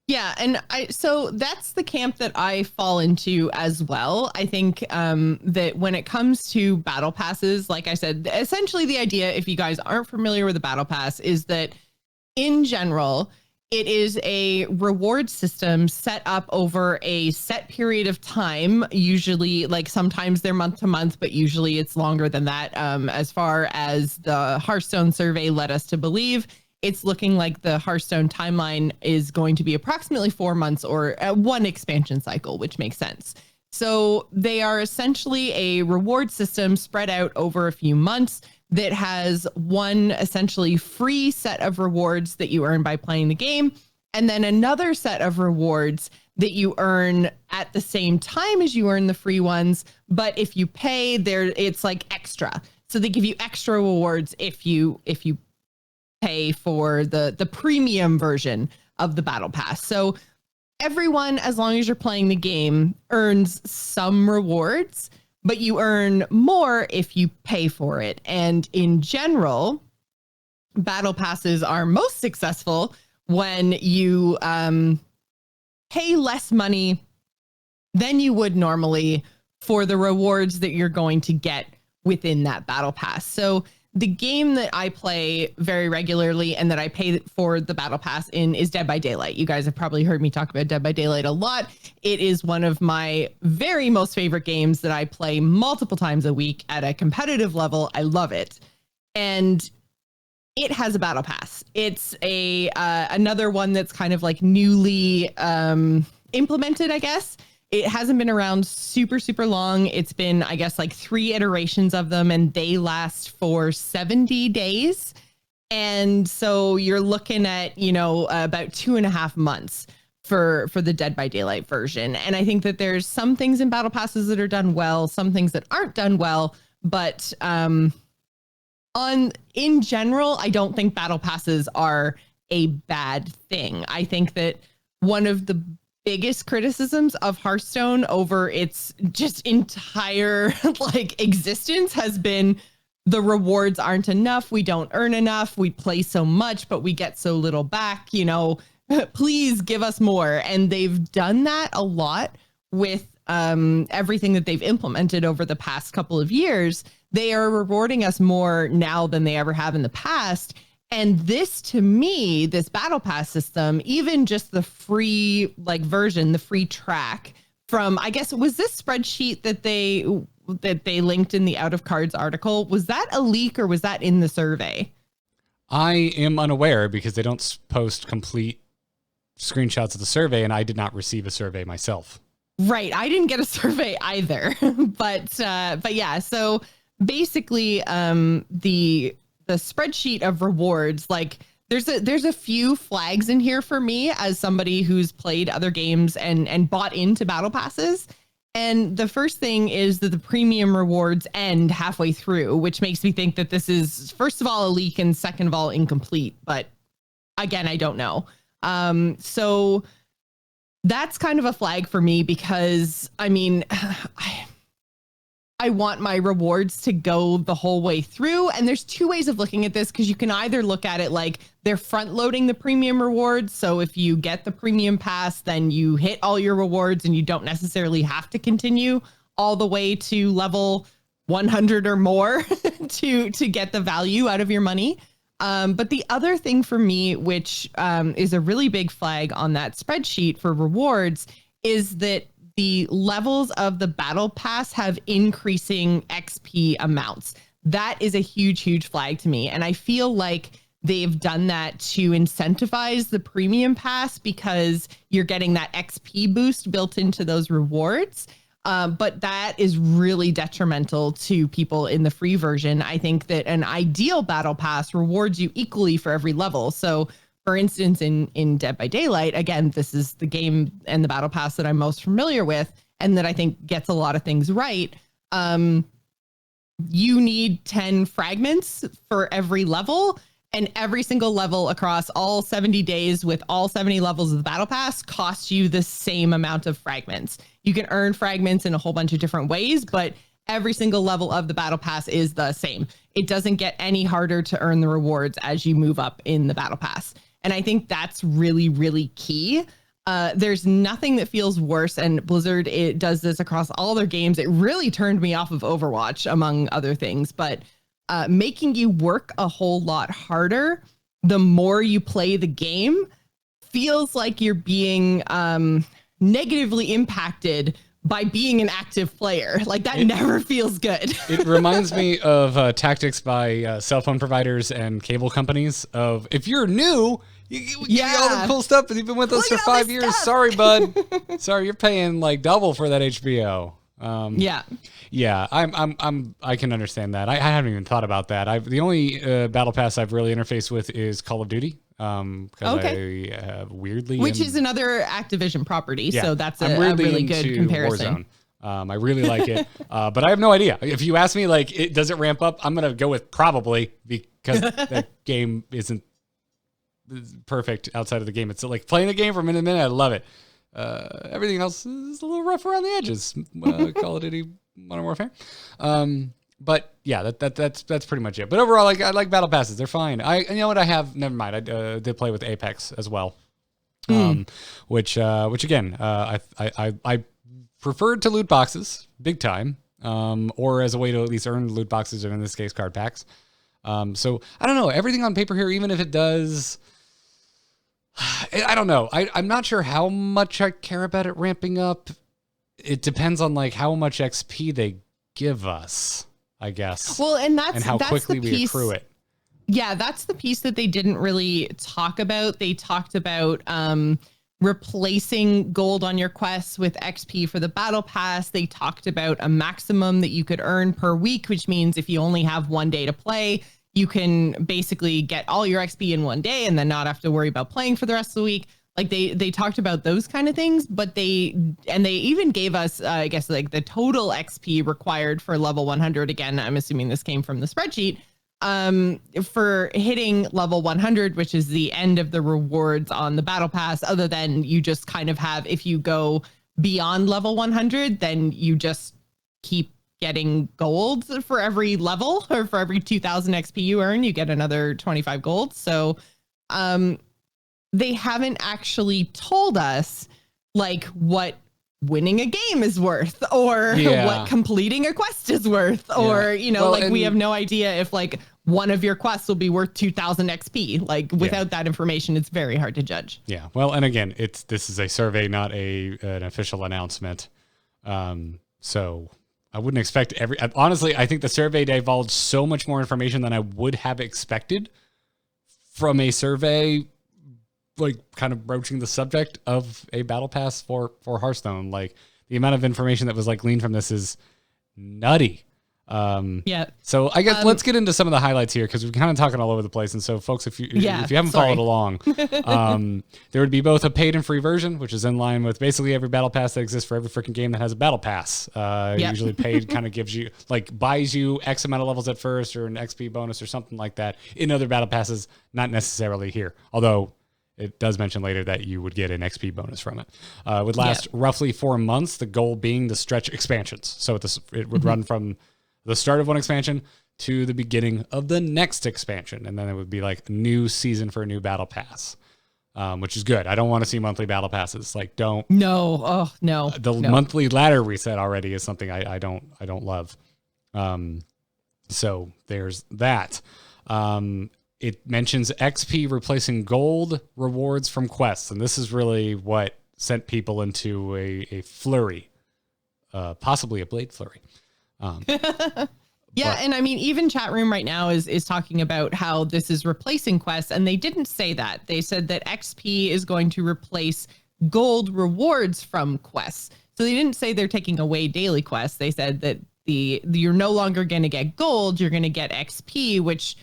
Yeah, and so that's the camp that I fall into as well. I think that when it comes to battle passes, like I said, essentially the idea, if you guys aren't familiar with the battle pass, is that in general, it is a reward system set up over a set period of time, usually like sometimes they're month to month, but usually it's longer than that. As far as the Hearthstone survey led us to believe, it's looking like the Hearthstone timeline is going to be approximately 4 months or one expansion cycle, which makes sense. So they are essentially a reward system spread out over a few months that has one essentially free set of rewards that you earn by playing the game, and then another set of rewards that you earn at the same time as you earn the free ones. But if you pay, it's like extra. So they give you extra rewards if you pay for the premium version of the battle pass. So everyone, as long as you're playing the game, earns some rewards, but you earn more if you pay for it. And in general, battle passes are most successful when you pay less money than you would normally for the rewards that you're going to get within that battle pass. So the game that I play very regularly and that I pay for the battle pass in is Dead by Daylight. You guys have probably heard me talk about Dead by Daylight a lot. It is one of my very most favorite games that I play multiple times a week at a competitive level. I love it. And it has a battle pass. It's another one that's kind of like newly implemented, I guess. It hasn't been around super, super long. It's been, I guess, like 3 iterations of them, and they last for 70 days. And so you're looking at, about 2.5 months for the Dead by Daylight version. And I think that there's some things in battle passes that are done well, some things that aren't done well, but in general, I don't think battle passes are a bad thing. I think that one of the biggest criticisms of Hearthstone over its just entire existence has been the rewards aren't enough. We don't earn enough. We play so much, but we get so little back, please give us more. And they've done that a lot with everything that they've implemented over the past couple of years. They are rewarding us more now than they ever have in the past. And this, to me, this battle pass system, even just the free version, the free track from, I guess, was this spreadsheet that they linked in the Out of Cards article, was that a leak or was that in the survey? I am unaware because they don't post complete screenshots of the survey, and I did not receive a survey myself. Right. I didn't get a survey either. But yeah, so basically the spreadsheet of rewards, there's a few flags in here for me as somebody who's played other games and bought into battle passes. And the first thing is that the premium rewards end halfway through, which makes me think that this is, first of all, a leak and second of all, incomplete. But again, I don't know. So that's kind of a flag for me because, I want my rewards to go the whole way through. And there's 2 ways of looking at this, because you can either look at it like they're front loading the premium rewards. So if you get the premium pass, then you hit all your rewards and you don't necessarily have to continue all the way to level 100 or more to get the value out of your money. But the other thing for me, which is a really big flag on that spreadsheet for rewards, is that the levels of the battle pass have increasing XP amounts. That is a huge, huge flag to me. And I feel like they've done that to incentivize the premium pass because you're getting that XP boost built into those rewards. But that is really detrimental to people in the free version. I think that an ideal battle pass rewards you equally for every level. So for instance, in Dead by Daylight, again, this is the game and the battle pass that I'm most familiar with and that I think gets a lot of things right. You need 10 fragments for every level, and every single level across all 70 days with all 70 levels of the battle pass costs you the same amount of fragments. You can earn fragments in a whole bunch of different ways, but every single level of the battle pass is the same. It doesn't get any harder to earn the rewards as you move up in the battle pass. And I think that's really, really key. There's nothing that feels worse, and Blizzard, it does this across all their games. It really turned me off of Overwatch, among other things, but making you work a whole lot harder the more you play the game feels like you're being negatively impacted by being an active player. Like that never feels good. It reminds me of tactics by cell phone providers and cable companies of, if you're new, you get all the cool stuff, but you've been with us for 5 years. Stuff. Sorry, bud. Sorry, you're paying like double for that HBO. Yeah, I can understand that. I haven't even thought about that. The only battle pass I've really interfaced with is Call of Duty. I weirdly, which is another Activision property. Yeah, so that's a really good comparison. Warzone. I really like it, but I have no idea. If you ask me, like, does it ramp up? I'm gonna go with probably, because that game isn't perfect outside of the game. It's like playing the game for a minute. I love it. Everything else is a little rough around the edges. Call of Duty Modern Warfare. But yeah, that's pretty much it. But overall, I like battle passes. They're fine. You know what? Never mind. I did play with Apex as well. Which again, I preferred to loot boxes big time. Or as a way to at least earn loot boxes, or in this case, card packs. So I don't know. Everything on paper here, even if it does, I don't know. I'm not sure how much I care about it ramping up. It depends on like how much XP they give us, I guess. Well, and how quickly we accrue it. Yeah, that's the piece that they didn't really talk about. They talked about replacing gold on your quests with XP for the battle pass. They talked about a maximum that you could earn per week, which means if you only have 1 day to play, you can basically get all your XP in 1 day and then not have to worry about playing for the rest of the week. Like they talked about those kind of things, but they even gave us, I guess, like the total XP required for level 100. Again, I'm assuming this came from the spreadsheet, for hitting level 100, which is the end of the rewards on the battle pass, other than you just kind of have, if you go beyond level 100, then you just keep getting gold for every level, or for every 2000 XP you earn, you get another 25 gold. So, they haven't actually told us like what winning a game is worth, or what completing a quest is worth, or, we have no idea if like one of your quests will be worth 2000 XP. Like without that information, it's very hard to judge. Yeah. Well, and again, this is a survey, not an official announcement. So I wouldn't expect honestly, I think the survey divulged so much more information than I would have expected from a survey, like kind of broaching the subject of a battle pass for Hearthstone. Like the amount of information that was like gleaned from this is nutty. So I guess let's get into some of the highlights here, because we're kind of talking all over the place. And so folks, if you haven't followed along, there would be both a paid and free version, which is in line with basically every battle pass that exists for every freaking game that has a battle pass. Usually paid kind of gives you, like, buys you X amount of levels at first, or an XP bonus or something like that. In other battle passes, not necessarily here, although it does mention later that you would get an XP bonus from it. Would last roughly 4 months, the goal being the stretch expansions. So it would run from the start of one expansion to the beginning of the next expansion. And then it would be like a new season for a new battle pass, which is good. I don't want to see monthly battle passes. Like, don't. No. Oh, no. The monthly ladder reset already is something I don't love. So there's that. It mentions XP replacing gold rewards from quests. And this is really what sent people into a flurry, possibly a blade flurry. Yeah, and I mean, even chat room right now is talking about how this is replacing quests, and they didn't say that. They said that XP is going to replace gold rewards from quests. So they didn't say they're taking away daily quests. They said that you're no longer going to get gold, you're going to get XP, which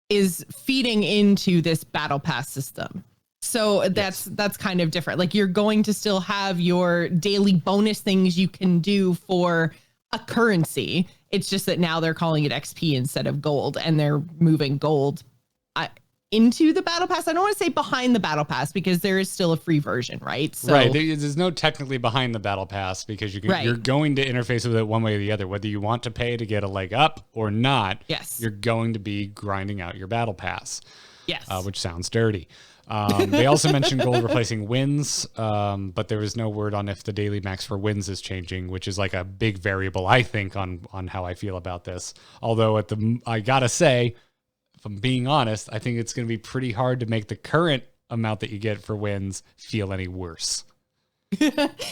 is feeding into this battle pass system. So that's kind of different. Like, you're going to still have your daily bonus things you can do for a currency. It's just that now they're calling it XP instead of gold, and they're moving gold into the battle pass. I don't want to say behind the battle pass, because there is still a free version, right? So, right. There's no technically behind the battle pass, because you're going to interface with it one way or the other, whether you want to pay to get a leg up or not. Yes. You're going to be grinding out your battle pass. Yes. Which sounds dirty. They also mentioned gold replacing wins, but there was no word on if the daily max for wins is changing, which is like a big variable, I think, on how I feel about this. Although I gotta say, if I'm being honest, I think it's going to be pretty hard to make the current amount that you get for wins feel any worse.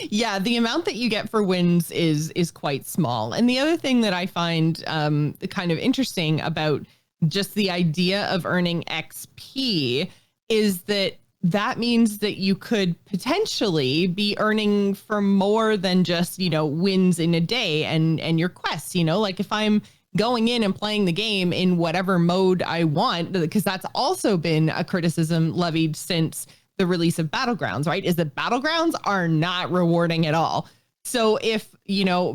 Yeah, the amount that you get for wins is quite small. And the other thing that I find kind of interesting about just the idea of earning XP is that means that you could potentially be earning for more than just, wins in a day and your quests, like if I'm going in and playing the game in whatever mode I want, because that's also been a criticism levied since the release of Battlegrounds, right? Is that Battlegrounds are not rewarding at all. So if,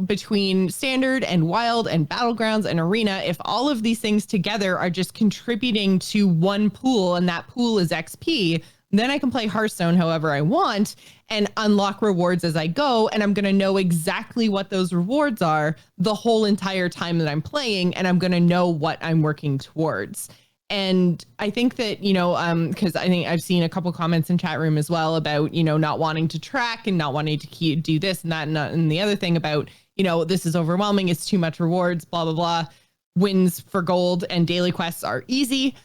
between standard and wild and Battlegrounds and arena, if all of these things together are just contributing to one pool, and that pool is XP, then I can play Hearthstone however I want and unlock rewards as I go. And I'm going to know exactly what those rewards are the whole entire time that I'm playing. And I'm going to know what I'm working towards. And I think that, because I think I've seen a couple comments in chat room as well about, not wanting to track and not wanting to do this and that. And the other thing about, this is overwhelming. It's too much rewards, blah, blah, blah. Wins for gold and daily quests are easy.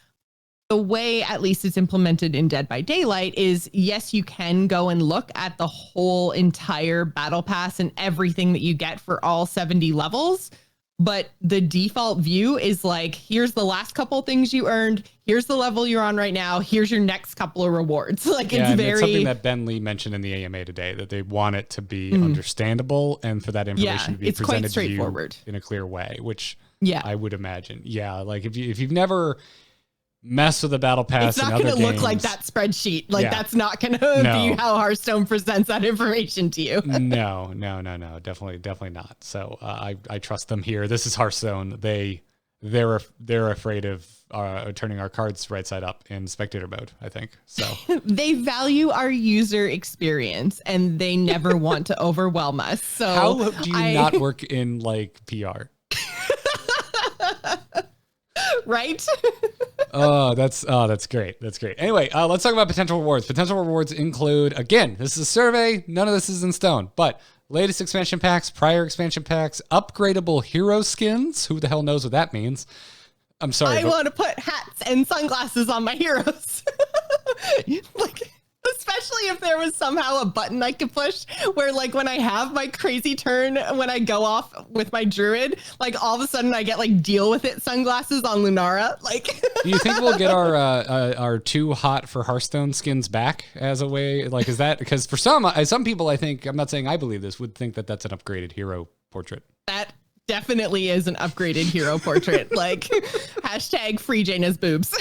The way, at least it's implemented in Dead by Daylight, is yes, you can go and look at the whole entire battle pass and everything that you get for all 70 levels. But the default view is like, here's the last couple things you earned. Here's the level you're on right now. Here's your next couple of rewards. Like, yeah, it's something that Ben Lee mentioned in the AMA today, that they want it to be understandable and for that information to be presented to you in a clear way, which I would imagine. Yeah, like if you've never mess with the battle pass. It's not going to look like that spreadsheet. Like that's not going to be how Hearthstone presents that information to you. No, definitely not. So I trust them here. This is Hearthstone. They're afraid of turning our cards right side up in spectator mode, I think. So they value our user experience and they never want to overwhelm us. So how do you not work in like PR? Right? That's great. That's great. Anyway, let's talk about potential rewards. Potential rewards include, again, this is a survey. None of this is in stone, but latest expansion packs, prior expansion packs, upgradable hero skins. Who the hell knows what that means? I'm sorry. I want to put hats and sunglasses on my heroes. Especially if there was somehow a button I could push where, like, when I have my crazy turn, when I go off with my druid, like, all of a sudden I get, like, deal with it sunglasses on Lunara. Like, do you think we'll get our too hot for Hearthstone skins back as a way? Like, is that because for some people, I think, I'm not saying I believe this, would think that that's an upgraded hero portrait. That definitely is an upgraded hero portrait. Like, hashtag free Jaina's boobs.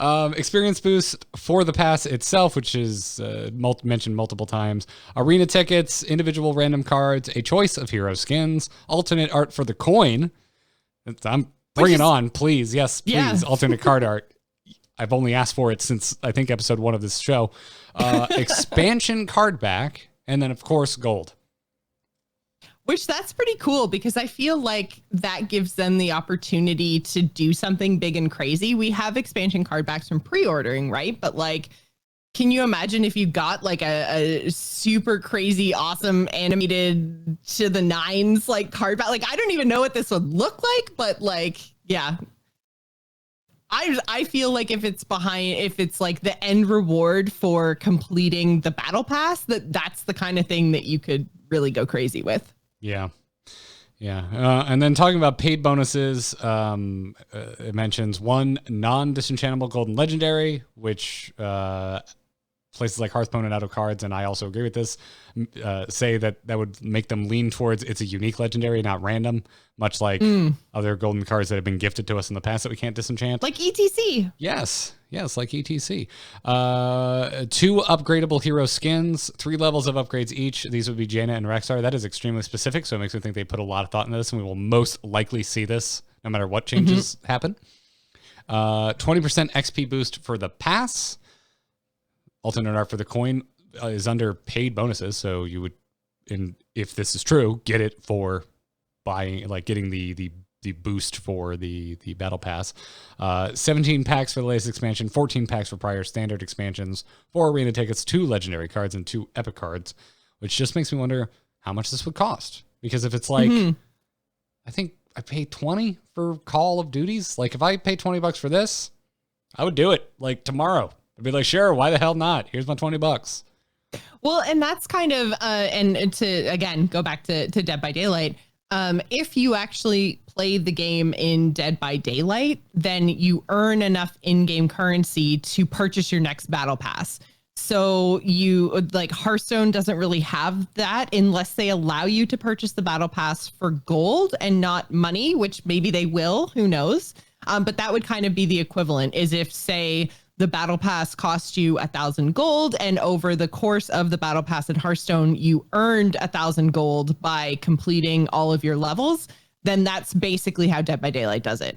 Experience boost for the pass itself, which is mentioned multiple times. Arena tickets, individual random cards, a choice of hero skins, alternate art for the coin. Bring it on, please. Yes, please. Yeah. Alternate card art. I've only asked for it since I think episode 1 of this show. Expansion card back, and then of course gold. Which that's pretty cool because I feel like that gives them the opportunity to do something big and crazy. We have expansion card backs from pre-ordering, right? But like, can you imagine if you got like a super crazy, awesome animated to the nines, like card back? Like, I don't even know what this would look like, but like, yeah. I feel like if it's like the end reward for completing the battle pass, that's the kind of thing that you could really go crazy with. Yeah. Yeah. And then talking about paid bonuses, it mentions one non-disenchantable golden legendary, which places like Hearthstone and out of cards, and I also agree with this, say that would make them lean towards it's a unique legendary, not random, much like other golden cards that have been gifted to us in the past that we can't disenchant. Like ETC. Yes, like ETC. 2 upgradable hero skins, 3 levels of upgrades each. These would be Jaina and Rexar. That is extremely specific, so it makes me think they put a lot of thought into this, and we will most likely see this no matter what changes happen. 20% XP boost for the pass. Alternate art for the coin is under paid bonuses, so you would, if this is true, get it for buying, like getting the boost for the battle pass. 17 packs for the latest expansion, 14 packs for prior standard expansions, 4 arena tickets, 2 legendary cards, and 2 epic cards, which just makes me wonder how much this would cost. Because if it's like, I think I pay 20 for Call of Duties. Like if I pay $20 for this, I would do it like tomorrow. I'd be like, sure, why the hell not? Here's my $20. Well, and that's kind of, and to, again, go back to Dead by Daylight, if you actually play the game in Dead by Daylight, then you earn enough in-game currency to purchase your next battle pass. So like Hearthstone doesn't really have that unless they allow you to purchase the battle pass for gold and not money, which maybe they will, who knows? But that would kind of be the equivalent, is if, say, the battle pass cost you 1,000 gold, and over the course of the battle pass in Hearthstone, you earned 1,000 gold by completing all of your levels, then that's basically how Dead by Daylight does it.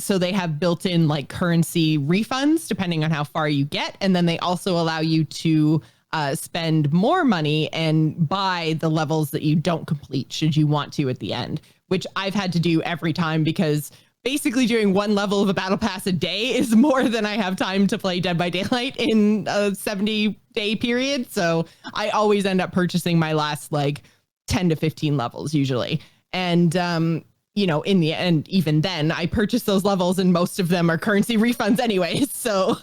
So they have built-in like currency refunds depending on how far you get, and then they also allow you to spend more money and buy the levels that you don't complete should you want to at the end, which I've had to do every time because basically doing 1 level of a battle pass a day is more than I have time to play Dead by Daylight in a 70-day period. So I always end up purchasing my last like 10 to 15 levels usually. And, in the end, even then I purchase those levels and most of them are currency refunds anyway. So,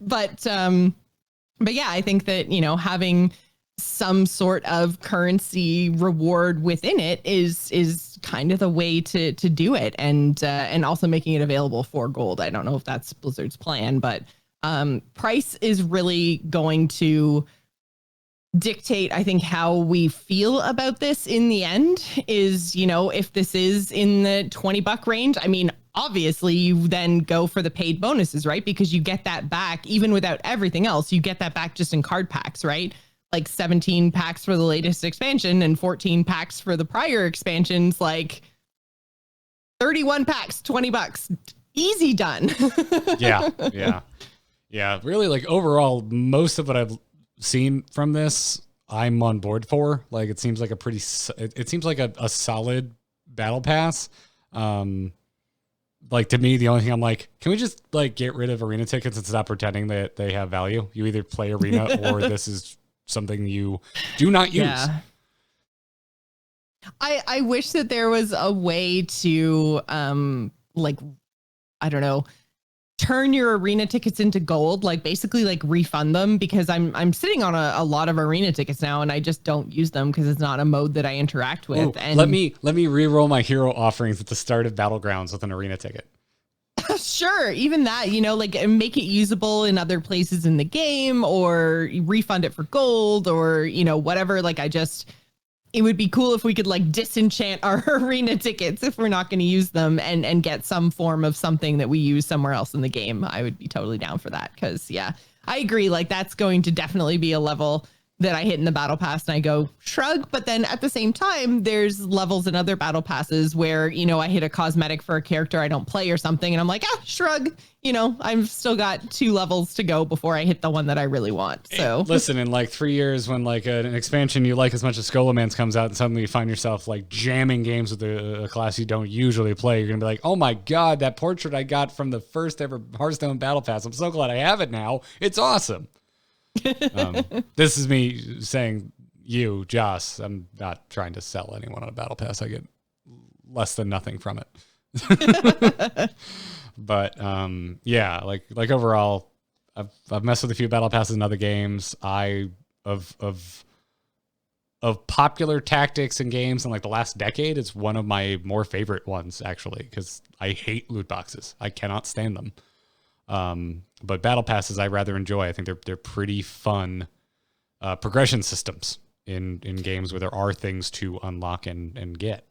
but yeah, I think that, having some sort of currency reward within it is kind of the way to do it, and also making it available for gold. I don't know if that's Blizzard's plan, but price is really going to dictate, I think, how we feel about this in the end. Is, if this is in the $20 range, I mean, obviously you then go for the paid bonuses, right? Because you get that back even without everything else. You get that back just in card packs, right? Like 17 packs for the latest expansion and 14 packs for the prior expansions, like 31 packs, $20, easy done. Yeah. Really, like overall, most of what I've seen from this, I'm on board for. Like, it seems like it seems like a solid battle pass. Like, to me, the only thing I'm like, can we just like get rid of arena tickets and stop pretending that they have value? You either play arena or this is something you do not use. Yeah. I wish that there was a way to like, I don't know, turn your arena tickets into gold, like basically like refund them, because I'm sitting on a lot of arena tickets now and I just don't use them because it's not a mode that I interact with. Ooh, and let me re-roll my hero offerings at the start of Battlegrounds with an arena ticket. Sure, even that, like make it usable in other places in the game, or refund it for gold, or whatever. Like, it would be cool if we could like disenchant our arena tickets if we're not going to use them, and get some form of something that we use somewhere else in the game. I would be totally down for that, because yeah, I agree. Like, that's going to definitely be a level that I hit in the battle pass and I go shrug. But then at the same time, there's levels in other battle passes where, I hit a cosmetic for a character I don't play or something, and I'm like, shrug, I've still got 2 levels to go before I hit the one that I really want. So listen, in like 3 years, when like an expansion you like as much as Scholomance comes out and suddenly you find yourself like jamming games with a class you don't usually play, you're gonna be like, oh my god, that portrait I got from the first ever Hearthstone battle pass, I'm so glad I have it now, it's awesome. This is me saying, you, Joss, I'm not trying to sell anyone on a battle pass. I get less than nothing from it. But yeah, like overall, I've messed with a few battle passes in other games. Of popular tactics and games in like the last decade, it's one of my more favorite ones actually, because I hate loot boxes. I cannot stand them. But battle passes I rather enjoy. I think they're pretty fun progression systems in games where there are things to unlock and get.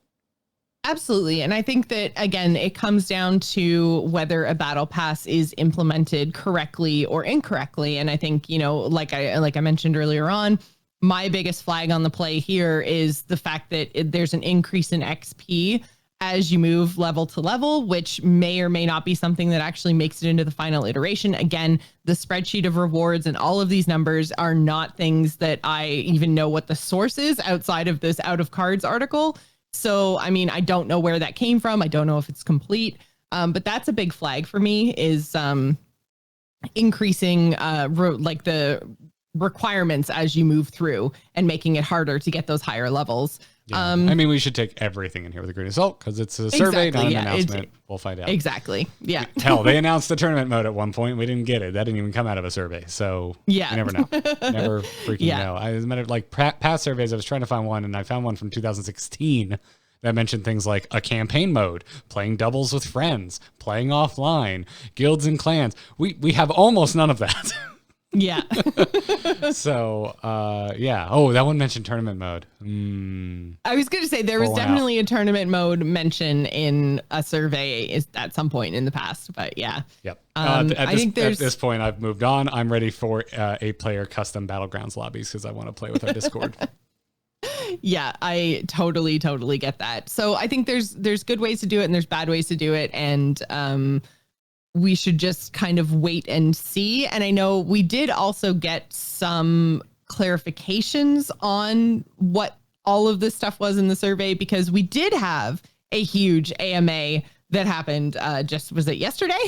Absolutely. And I think that, again, it comes down to whether a battle pass is implemented correctly or incorrectly. And I think, like I mentioned earlier on, my biggest flag on the play here is the fact that there's an increase in XP as you move level to level, which may or may not be something that actually makes it into the final iteration. Again, the spreadsheet of rewards and all of these numbers are not things that I even know what the source is outside of this Out of Cards article. So, I mean, I don't know where that came from. I don't know if it's complete, but that's a big flag for me is increasing like the requirements as you move through and making it harder to get those higher levels. Yeah. I mean, we should take everything in here with a grain of salt because it's a survey, not an announcement. We'll find out. Exactly. Yeah. Hell, they announced the tournament mode at one point. We didn't get it. That didn't even come out of a survey. So you never know. Never freaking know. As a matter of like past surveys, I was trying to find one and I found one from 2016 that mentioned things like a campaign mode, playing doubles with friends, playing offline, guilds and clans. We have almost none of that. Yeah. So, yeah. Oh, that one mentioned tournament mode. I was going to say there was definitely a tournament mode mention in a survey at some point in the past, but yeah. Yep. At this point, I've moved on. I'm ready for 8-player custom Battlegrounds lobbies because I want to play with our Discord. Yeah, I totally get that. So I think there's good ways to do it and there's bad ways to do it. And, we should just kind of wait and see. And I know we did also get some clarifications on what all of this stuff was in the survey, because we did have a huge AMA that happened was it yesterday?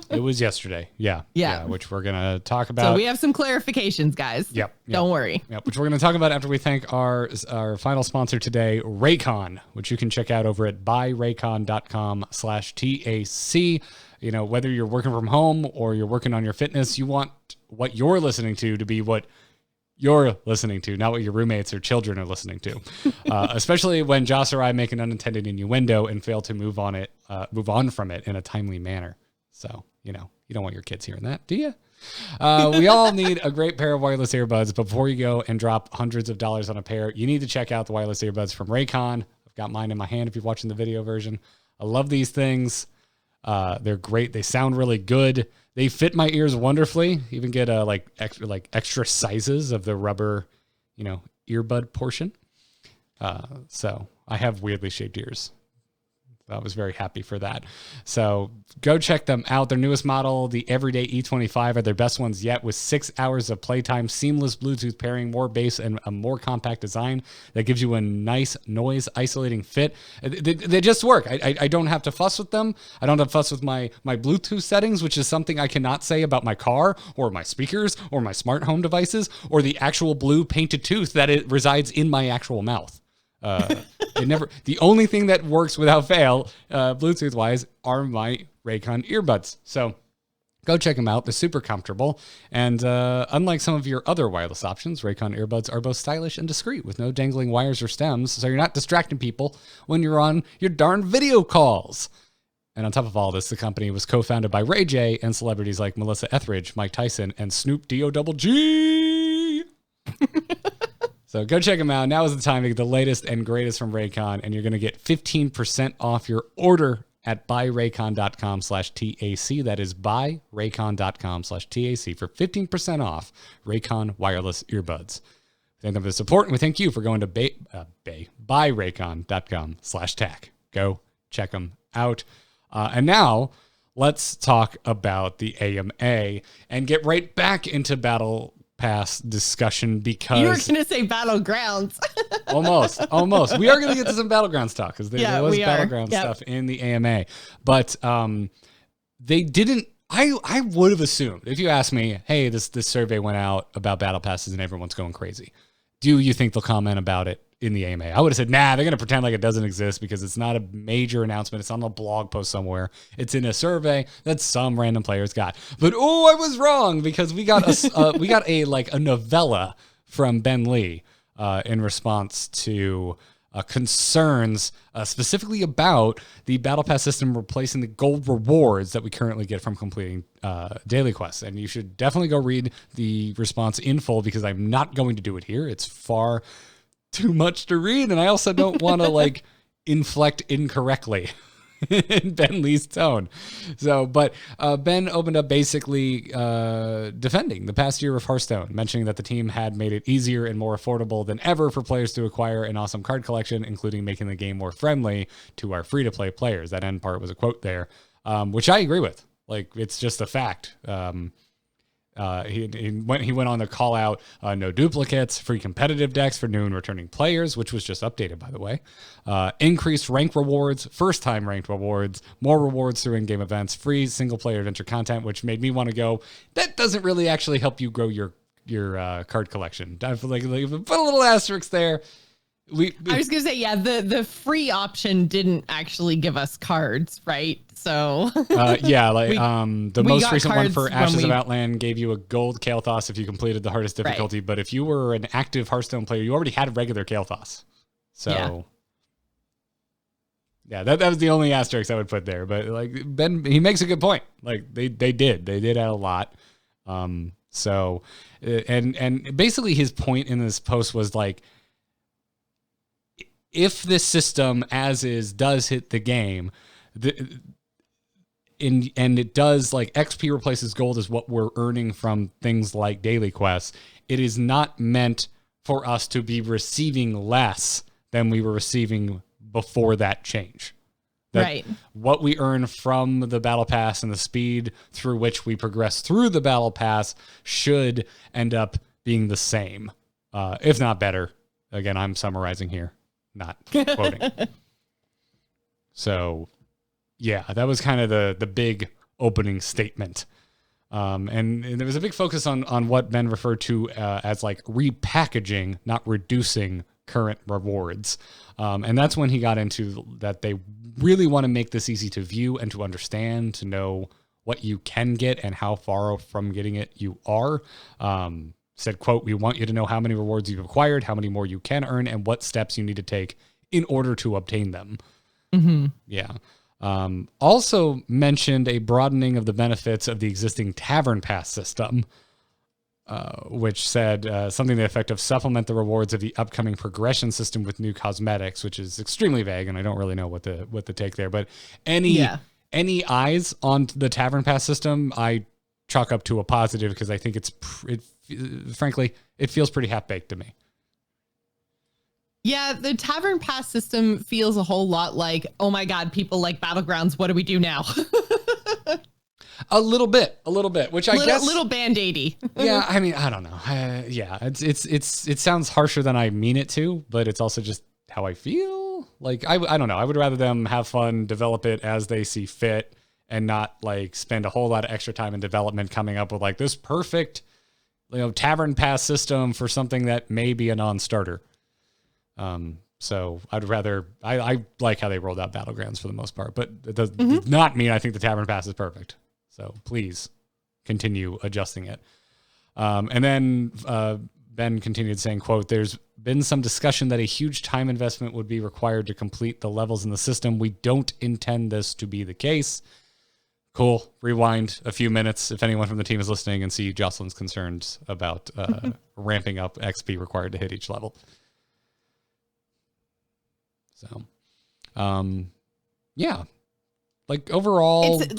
It was yesterday. Yeah. Which we're going to talk about. So we have some clarifications, guys. Yep. Don't worry. Yep. Which we're going to talk about after we thank our final sponsor today, Raycon, which you can check out over at buyraycon.com/TAC. Whether you're working from home or you're working on your fitness, you want what you're listening to be what you're listening to, not what your roommates or children are listening to. Especially when Joce or I make an unintended innuendo and fail to move on from it in a timely manner. So, you don't want your kids hearing that, do you? We all need a great pair of wireless earbuds, but before you go and drop hundreds of dollars on a pair, you need to check out the wireless earbuds from Raycon. I've got mine in my hand if you're watching the video version. I love these things. They're great. They sound really good. They fit my ears wonderfully. Even get extra sizes of the rubber, earbud portion. So I have weirdly shaped ears. I was very happy for that. So go check them out. Their newest model, the Everyday E25, are their best ones yet, with 6 hours of playtime, seamless Bluetooth pairing, more bass, and a more compact design that gives you a nice noise isolating fit. They just work. I don't have to fuss with them. I don't have to fuss with my Bluetooth settings, which is something I cannot say about my car or my speakers or my smart home devices or the actual blue painted tooth that it resides in my actual mouth. The only thing that works without fail, Bluetooth wise, are my Raycon earbuds. So go check them out. They're super comfortable. And unlike some of your other wireless options, Raycon earbuds are both stylish and discreet with no dangling wires or stems. So you're not distracting people when you're on your darn video calls. And on top of all this, the company was co-founded by Ray J and celebrities like Melissa Etheridge, Mike Tyson, and Snoop D-O-double-G. So go check them out. Now is the time to get the latest and greatest from Raycon, and you're going to get 15% off your order at buyraycon.com/TAC. That is buyraycon.com/TAC for 15% off Raycon wireless earbuds. Thank them for the support, and we thank you for going to buyraycon.com/TAC. Go check them out. And now let's talk about the AMA and get right back into Battle Pass discussion, because you were going to say Battlegrounds. almost. We are going to get to some Battlegrounds talk because there was Battlegrounds stuff in the AMA, but they didn't. I would have assumed, if you asked me, hey, this survey went out about battle passes and everyone's going crazy, do you think they'll comment about it in the AMA. I would have said, nah, they're going to pretend like it doesn't exist because it's not a major announcement. It's on a blog post somewhere. It's in a survey that some random players got. But I was wrong because we got a novella from Ben Lee in response to concerns specifically about the Battle Pass system replacing the gold rewards that we currently get from completing daily quests. And you should definitely go read the response in full because I'm not going to do it here. It's far too much to read, and I also don't want to inflect incorrectly in Ben Lee's tone. So, but Ben opened up basically defending the past year of Hearthstone, mentioning that the team had made it easier and more affordable than ever for players to acquire an awesome card collection, including making the game more friendly to our free-to-play players. That end part was a quote there, which I agree with. It's just a fact. He went on to call out no duplicates, free competitive decks for new and returning players, which was just updated, by the way. Increased rank rewards, first-time ranked rewards, more rewards through in-game events, free single-player adventure content, which made me want to go, that doesn't really actually help you grow your card collection. I feel like put a little asterisk there. I was gonna say, yeah, the free option didn't actually give us cards, right? So the most recent one for Ashes of Outland gave you a gold Kael'thas if you completed the hardest difficulty, but if you were an active Hearthstone player, you already had regular Kael'thas. So yeah, that was the only asterisk I would put there. But Ben, he makes a good point. They did add a lot. So and basically his point in this post was if this system as is does hit the game, and it does XP replaces gold is what we're earning from things like daily quests, it is not meant for us to be receiving less than we were receiving before that change. Right. What we earn from the Battle Pass and the speed through which we progress through the Battle Pass should end up being the same, if not better. Again, I'm summarizing here, not quoting. So, yeah, that was kind of the big opening statement. And there was a big focus on what Ben referred to as repackaging, not reducing current rewards. And that's when he got into that they really want to make this easy to view and to understand, to know what you can get and how far from getting it you are. Said, quote, "We want you to know how many rewards you've acquired, how many more you can earn, and what steps you need to take in order to obtain them." Mm-hmm. Yeah. Also mentioned a broadening of the benefits of the existing Tavern Pass system, which said something to the effect of supplement the rewards of the upcoming progression system with new cosmetics, which is extremely vague, and I don't really know what the take there. But any eyes on the Tavern Pass system, I chalk up to a positive because I think frankly, it feels pretty half-baked to me. Yeah, the Tavern Pass system feels a whole lot like, oh my God, people like Battlegrounds. What do we do now? A little bit, which I guess little Band-Aidy. Yeah, I mean, I don't know. It sounds harsher than I mean it to, but it's also just how I feel. I don't know. I would rather them have fun, develop it as they see fit, and not spend a whole lot of extra time in development coming up with this perfect, Tavern Pass system for something that may be a non-starter. So I'd rather, I like how they rolled out Battlegrounds for the most part, but it does not mean I think the Tavern Pass is perfect. So please continue adjusting it. And then Ben continued saying, quote, "There's been some discussion that a huge time investment would be required to complete the levels in the system. We don't intend this to be the case." Cool. Rewind a few minutes if anyone from the team is listening and see Jocelyn's concerns about ramping up XP required to hit each level. So, yeah. Overall... It's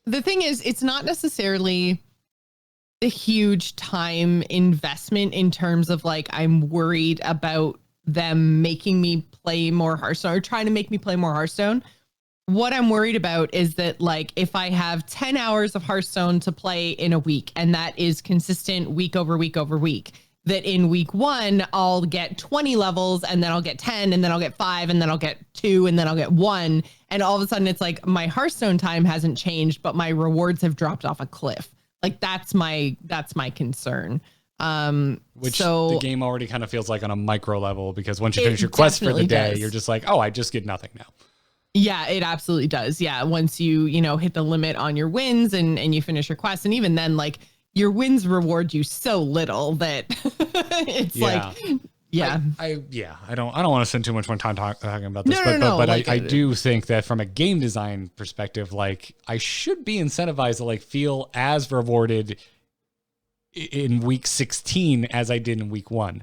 the thing is, it's not necessarily a huge time investment in terms of I'm worried about them making me play more Hearthstone or trying to make me play more Hearthstone. What I'm worried about is that if I have 10 hours of Hearthstone to play in a week, and that is consistent week over week over week, that in week 1, I'll get 20 levels, and then I'll get 10, and then I'll get 5, and then I'll get 2, and then I'll get 1. And all of a sudden it's my Hearthstone time hasn't changed, but my rewards have dropped off a cliff. That's my concern. Which so the game already kind of feels like on a micro level, because once you It finish your quest for the definitely day, does. you're just like, oh, I just get nothing now. Yeah, it absolutely does. Yeah. Once you hit the limit on your wins and you finish your quest. And even then, like, your wins reward you so little that it's like, yeah. I don't want to spend too much more time talking about this, No, but like, I do think that from a game design perspective, like, I should be incentivized to like feel as rewarded in week 16 as I did in week 1,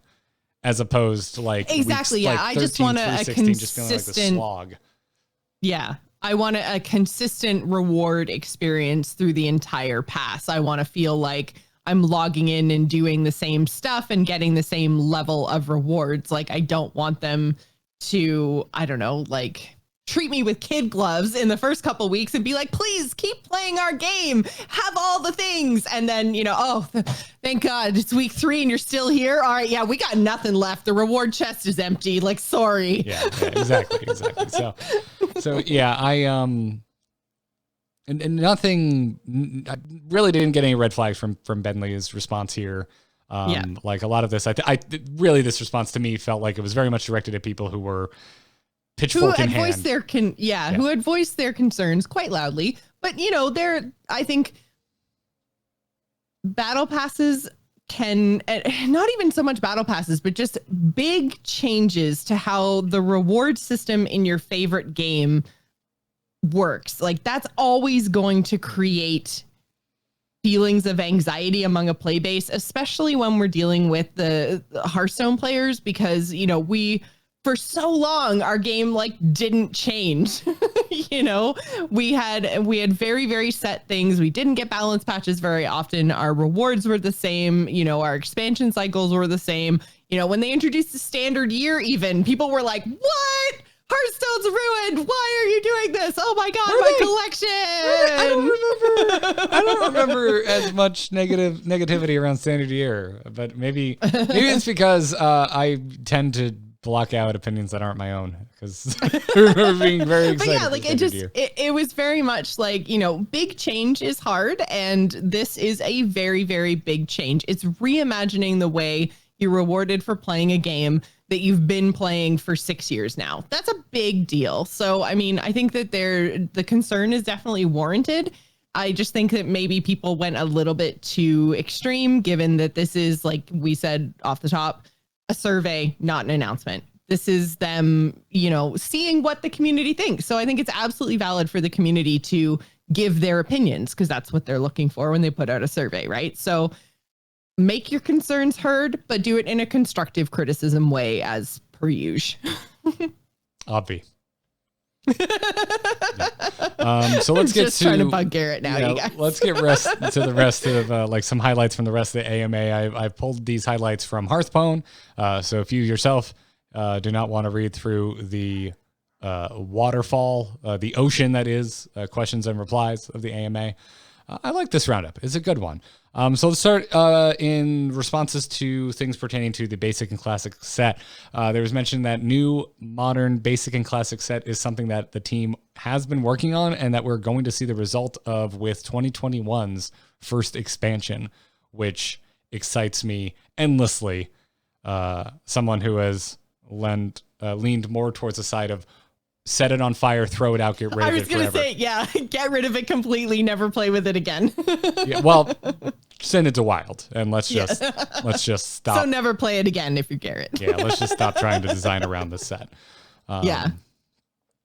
as opposed to like Exactly. weeks, Yeah, like I just 13 want through a 16 just feeling like the consistent slog. Yeah. I want a consistent reward experience through the entire pass. I want to feel like I'm logging in and doing the same stuff and getting the same level of rewards. Like, I don't want them to, I don't know, like, treat me with kid gloves in the first couple weeks and be like, please keep playing our game, have all the things. And then, thank God it's week 3 and you're still here. All right. Yeah, we got nothing left. The reward chest is empty. Like, sorry. Yeah, exactly. So yeah, and nothing, I really didn't get any red flags from Bentley's response here. Like a lot of this, I really, this response to me felt like it was very much directed at people who were pitchfork in hand. Who had voiced their concerns quite loudly. But, I think battle passes can, not even so much battle passes, but just big changes to how the reward system in your favorite game works. Like, that's always going to create feelings of anxiety among a play base, especially when we're dealing with the Hearthstone players, because, for so long, our game like didn't change. We had very, very set things. We didn't get balance patches very often. Our rewards were the same. Our expansion cycles were the same. When they introduced the standard year, even people were like, what? Hearthstone's ruined. Why are you doing this? Oh my God, my collection. I don't remember as much negativity around standard year, but maybe it's because I tend to block out opinions that aren't my own, because I remember being very excited. But yeah, like it was very much like, big change is hard, and this is a very, very big change. It's reimagining the way you're rewarded for playing a game that you've been playing for 6 years now. That's a big deal. So, I mean, I think that the concern is definitely warranted. I just think that maybe people went a little bit too extreme, given that this is, like we said off the top, a survey, not an announcement. This is them, seeing what the community thinks. So I think it's absolutely valid for the community to give their opinions, because that's what they're looking for when they put out a survey, right? So make your concerns heard, but do it in a constructive criticism way, as per usual. Obvi. So let's get trying to bug Garrett now. You guys. Let's get to the rest of like some highlights from the rest of the AMA. I pulled these highlights from Hearthstone. So if you yourself do not want to read through the waterfall, the ocean that is questions and replies of the AMA, I like this roundup. It's a good one. So let's start in responses to things pertaining to the basic and classic set. There was mention that new modern basic and classic set is something that the team has been working on, and that we're going to see the result of with 2021's first expansion, which excites me endlessly. Someone who has leaned more towards the side of set it on fire, throw it out, get rid of it. I was going to say, get rid of it completely, never play with it again. Well, send it to Wild, and let's just stop. So never play it again if you're Garrett. Let's just stop trying to design around the set.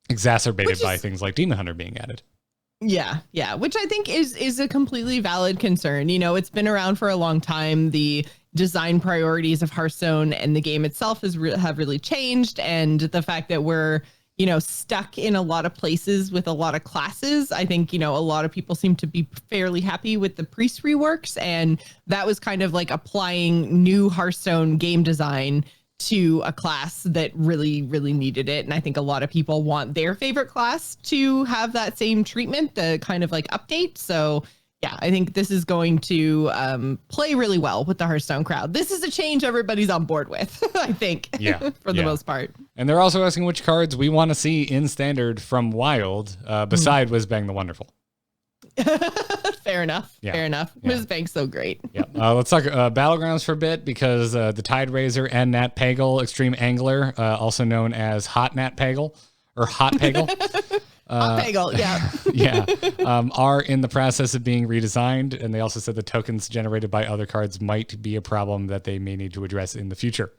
Exacerbated by things like Demon Hunter being added. Yeah, which I think is a completely valid concern. It's been around for a long time. The design priorities of Hearthstone and the game itself have really changed, and the fact that we're stuck in a lot of places with a lot of classes. I think, a lot of people seem to be fairly happy with the priest reworks. And that was kind of like applying new Hearthstone game design to a class that really, really needed it. And I think a lot of people want their favorite class to have that same treatment, the kind of like update. So yeah, I think this is going to play really well with the Hearthstone crowd. This is a change everybody's on board with, I think, for the most part. And they're also asking which cards we want to see in Standard from Wild, beside Whizbang the Wonderful. Fair enough. Yeah. Fair enough. Yeah. Ms. Bank's so great. Yeah. Let's talk Battlegrounds for a bit because the Tide Raiser and Nat Pagle Extreme Angler, also known as Hot Nat Pagle or Hot Pagle. Hot Pagle, yeah. Yeah. Are in the process of being redesigned. And they also said the tokens generated by other cards might be a problem that they may need to address in the future.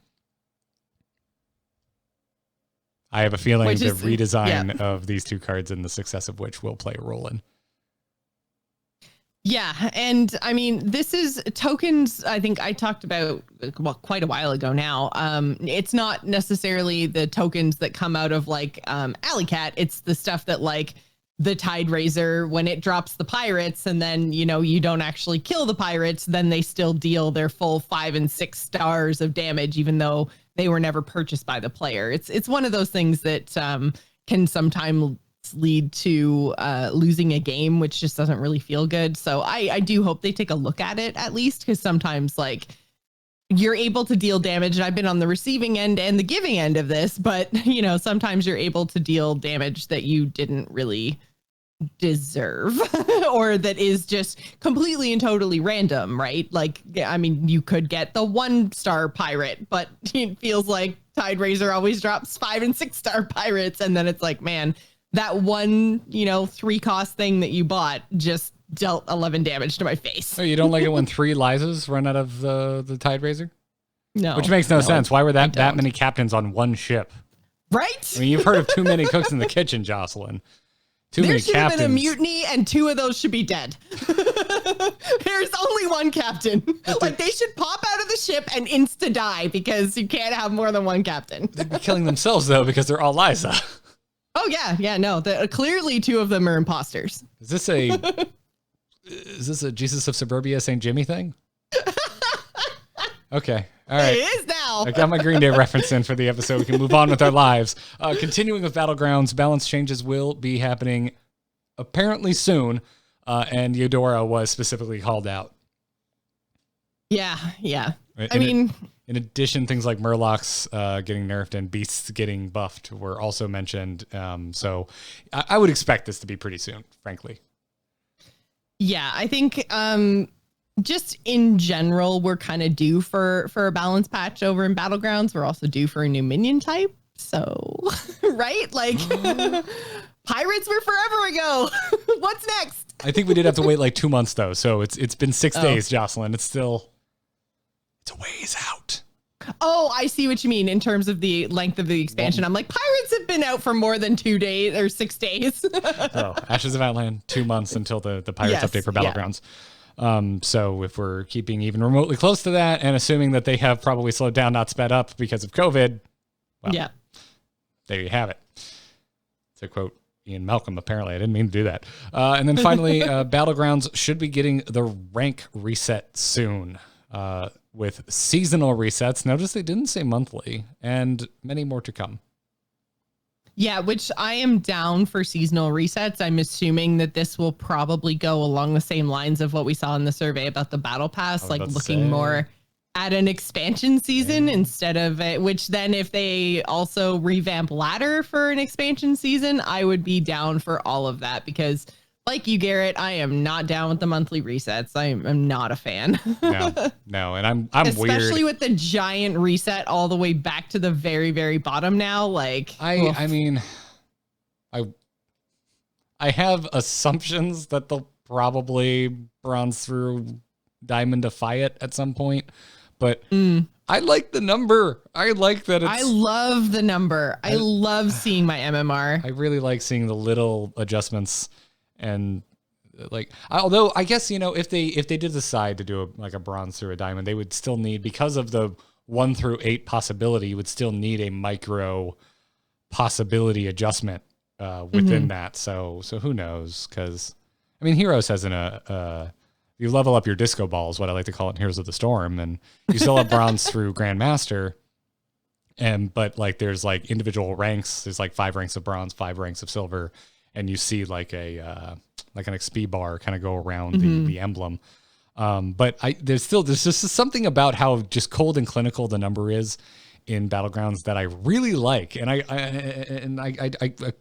I have a feeling the redesign of these two cards and the success of which will play a role in. Yeah, and I mean, this is tokens. I think I talked about quite a while ago now. It's not necessarily the tokens that come out of like Alley Cat. It's the stuff that like the Tide Raiser, when it drops the pirates, and then you don't actually kill the pirates, then they still deal their full 5 and 6 stars of damage, even though they were never purchased by the player. It's one of those things that can sometimes lead to losing a game, which just doesn't really feel good. So I do hope they take a look at it at least, because sometimes like you're able to deal damage. And I've been on the receiving end and the giving end of this, but sometimes you're able to deal damage that you didn't really deserve or that is just completely and totally random, right? Like, I mean, you could get the 1-star pirate, but it feels like Tide Raiser always drops 5 and 6-star pirates, and then it's like, man, that one 3-cost thing that you bought just dealt 11 damage to my face. Oh, you don't like it when 3 Lizas run out of the Tide Raiser? No, which makes no sense. Why were that many captains on one ship? Right? I mean, you've heard of too many cooks in the kitchen, Jocelyn. There should have been a mutiny, and 2 of those should be dead. There's only 1 captain. Like, they should pop out of the ship and insta-die, because you can't have more than 1 captain. They'd be killing themselves, though, because they're all Liza. Oh, yeah, no. Clearly 2 of them are imposters. Is this a Jesus of Suburbia St. Jimmy thing? Okay. All right. It is now. I got my Green Day reference in for the episode. We can move on with our lives. Continuing with Battlegrounds, balance changes will be happening apparently soon, and Eudora was specifically called out. Yeah. In addition, things like Murlocs getting nerfed and Beasts getting buffed were also mentioned. So I would expect this to be pretty soon, frankly. Yeah, I think just in general, we're kind of due for a balance patch over in Battlegrounds. We're also due for a new minion type. So, right? Like, pirates were forever ago. What's next? I think we did have to wait like 2 months, though. So it's been 6 days, Jocelyn. It's a ways out. Oh, I see what you mean in terms of the length of the expansion. I'm like, pirates have been out for more than 2 days or 6 days. Oh, Ashes of Outland, 2 months until the Pirates update for Battlegrounds. Yeah. So if we're keeping even remotely close to that and assuming that they have probably slowed down, not sped up because of COVID, well, yeah, there you have it. To quote Ian Malcolm, apparently. I didn't mean to do that. And then finally, Battlegrounds should be getting the rank reset soon. With seasonal resets. Notice they didn't say monthly, and many more to come. Yeah, which I am down for seasonal resets. I'm assuming that this will probably go along the same lines of what we saw in the survey about the Battle Pass, like looking more at an expansion season instead of it, which then if they also revamp ladder for an expansion season, I would be down for all of that, because like you, Garrett, I am not down with the monthly resets. I'm not a fan. No, and I'm especially weird. with the giant reset all the way back to the very, very bottom now. Like, I mean, I have assumptions that they'll probably bronze through diamondify it at some point, but I like the number. I like that it's... I love the number. I love seeing my MMR. I really like seeing the little adjustments. And like, although I guess, if they did decide to do a bronze through a diamond, they would still need, because of the 1 through 8 possibility, you would still need a micro possibility adjustment within that. So who knows? Because I mean, Heroes has you level up your disco ball is what I like to call it in Heroes of the Storm, and you still have bronze through Grandmaster. But like there's like individual ranks. There's like 5 ranks of bronze, 5 ranks of silver. And you see like an XP bar kind of go around the emblem. But there's just something about how just cold and clinical the number is in Battlegrounds that I really like. And I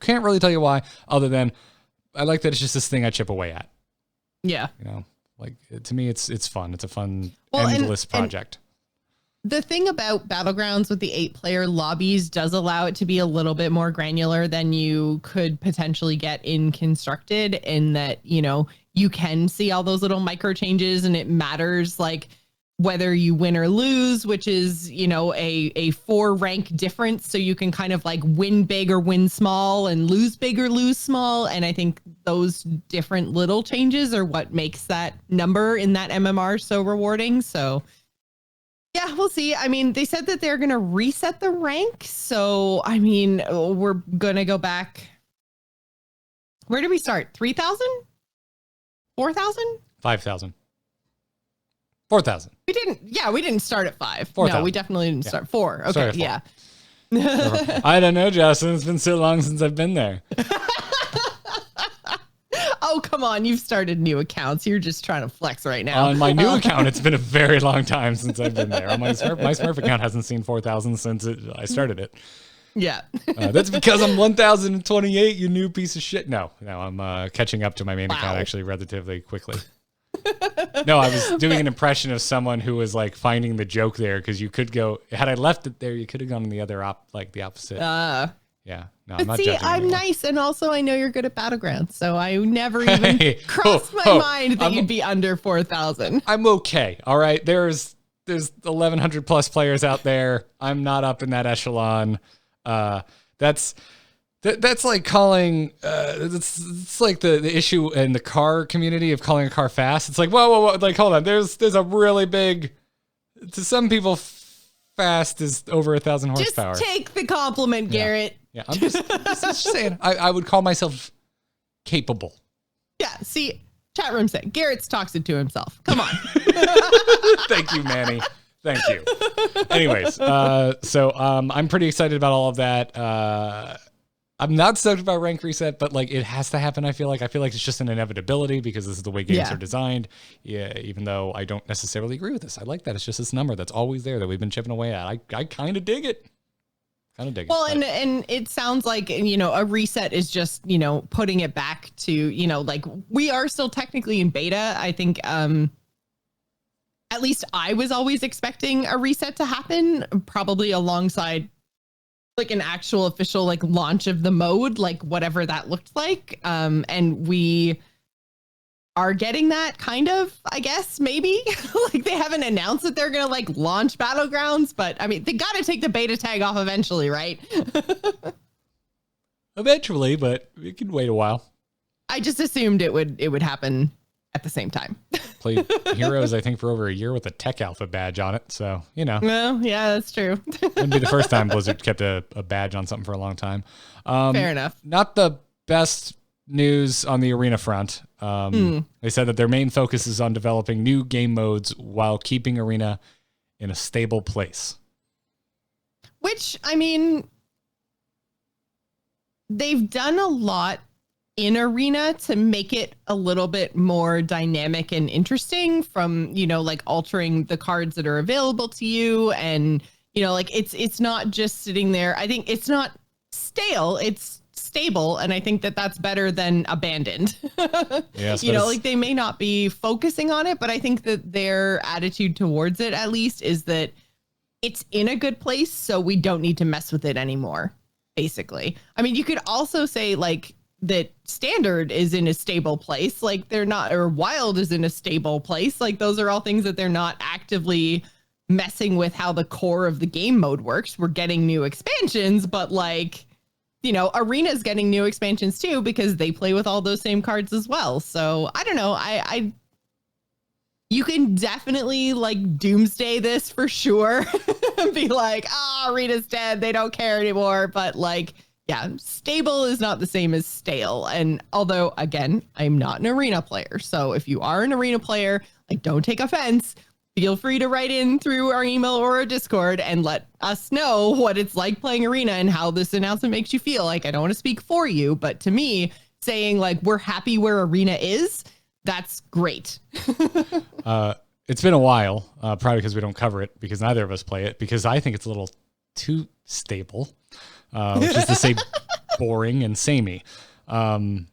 can't really tell you why, other than I like that it's just this thing I chip away at. Yeah. You know, like to me, it's fun. It's a fun, Well, endless project. The thing about Battlegrounds with the 8-player lobbies does allow it to be a little bit more granular than you could potentially get in Constructed, in that, you know, you can see all those little micro changes, and it matters like whether you win or lose, which is, you know, a 4 rank difference. So you can kind of like win big or win small, and lose big or lose small. And I think those different little changes are what makes that number in that MMR so rewarding. So yeah, we'll see. I mean, they said that they're going to reset the rank. So, I mean, we're going to go back. Where did we start? 3,000? 4,000? 5,000. 4,000. We didn't start at 5. 4,000. No, we definitely didn't start 4. Okay, Started yeah. 4. I don't know, Justin. It's been so long since I've been there. Oh, come on. You've started new accounts. You're just trying to flex right now. On my new account, it's been a very long time since I've been there. On my Smurf account hasn't seen 4,000 since I started it. Yeah. That's because I'm 1,028, you new piece of shit. No, I'm catching up to my main account actually relatively quickly. No, I was doing an impression of someone who was like finding the joke there, because you could go, had I left it there, you could have gone in the other the opposite. Yeah. No, I'm But not see, judging I'm anyone. nice, and also I know you're good at Battlegrounds, so I never even crossed my mind that you'd be under 4,000. I'm okay. All right. There's 1,100 plus players out there. I'm not up in that echelon. That's like calling. It's like the issue in the car community of calling a car fast. It's like whoa. Like hold on. There's a really big. To some people, fast is over 1,000 horsepower. Just take the compliment, Garrett. Yeah, I'm just saying. I would call myself capable. Yeah, see, chat room said Garrett's toxic to himself. Come on. Thank you, Manny. Thank you. Anyways, so I'm pretty excited about all of that. I'm not stoked about rank reset, but like it has to happen. I feel like it's just an inevitability because this is the way games are designed. Yeah, even though I don't necessarily agree with this, I like that it's just this number that's always there that we've been chipping away at. I kind of dig it. Well, and it sounds like, you know, a reset is just, you know, putting it back to, you know, like we are still technically in beta. I think at least I was always expecting a reset to happen, probably alongside like an actual official like launch of the mode, like whatever that looked like. And we are getting that kind of, I guess, maybe. Like they haven't announced that they're gonna like launch Battlegrounds, but I mean they gotta take the beta tag off eventually, right? Eventually, but it could wait a while. I just assumed it would happen at the same time. Played Heroes, I think, for over a year with a Tech Alpha badge on it. So, you know. Well, yeah, that's true. Wouldn't be the first time Blizzard kept a badge on something for a long time. Fair enough. Not the best news on the arena front. They said that their main focus is on developing new game modes while keeping arena in a stable place. Which, I mean, they've done a lot in arena to make it a little bit more dynamic and interesting, from, you know, like altering the cards that are available to you. And, you know, like it's not just sitting there. I think it's not stale, it's stable. And I think that that's better than abandoned. Yes, you know, like they may not be focusing on it, but I think that their attitude towards it, at least, is that it's in a good place, so we don't need to mess with it anymore, basically. I mean, you could also say like that standard is in a stable place, like they're not, or wild is in a stable place. Like those are all things that they're not actively messing with how the core of the game mode works. We're getting new expansions, but like, you know, arena's getting new expansions too, because they play with all those same cards as well. So I don't know. You can definitely like doomsday this for sure and be like, arena's dead, they don't care anymore. But like, yeah, stable is not the same as stale. And although, again, I'm not an arena player. So if you are an arena player, like, don't take offense. Feel free to write in through our email or our Discord and let us know what it's like playing arena and how this announcement makes you feel. Like, I don't want to speak for you, but to me, saying like, we're happy where arena is, that's great. It's been a while, probably because we don't cover it, because neither of us play it, because I think it's a little too stable. Which is to say boring and samey. But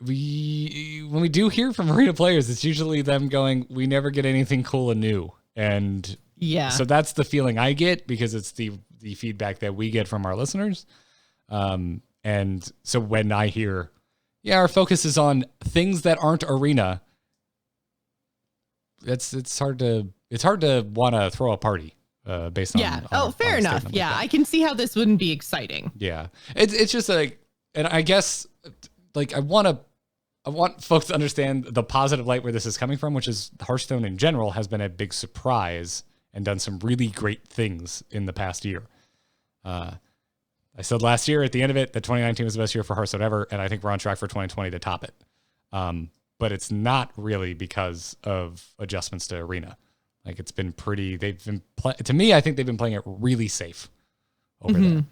when we do hear from arena players, it's usually them going, we never get anything cool and new. And yeah, so that's the feeling I get, because it's the feedback that we get from our listeners. And so when I hear, our focus is on things that aren't arena, it's hard to want to throw a party based on fair enough. Yeah, I can see how this wouldn't be exciting. Yeah, it's just like, and I guess like I want folks to understand the positive light where this is coming from, which is Hearthstone in general has been a big surprise and done some really great things in the past year. I said last year at the end of it that 2019 was the best year for Hearthstone ever, and I think we're on track for 2020 to top it. But it's not really because of adjustments to arena. Like, it's been pretty. To me, I think they've been playing it really safe over there.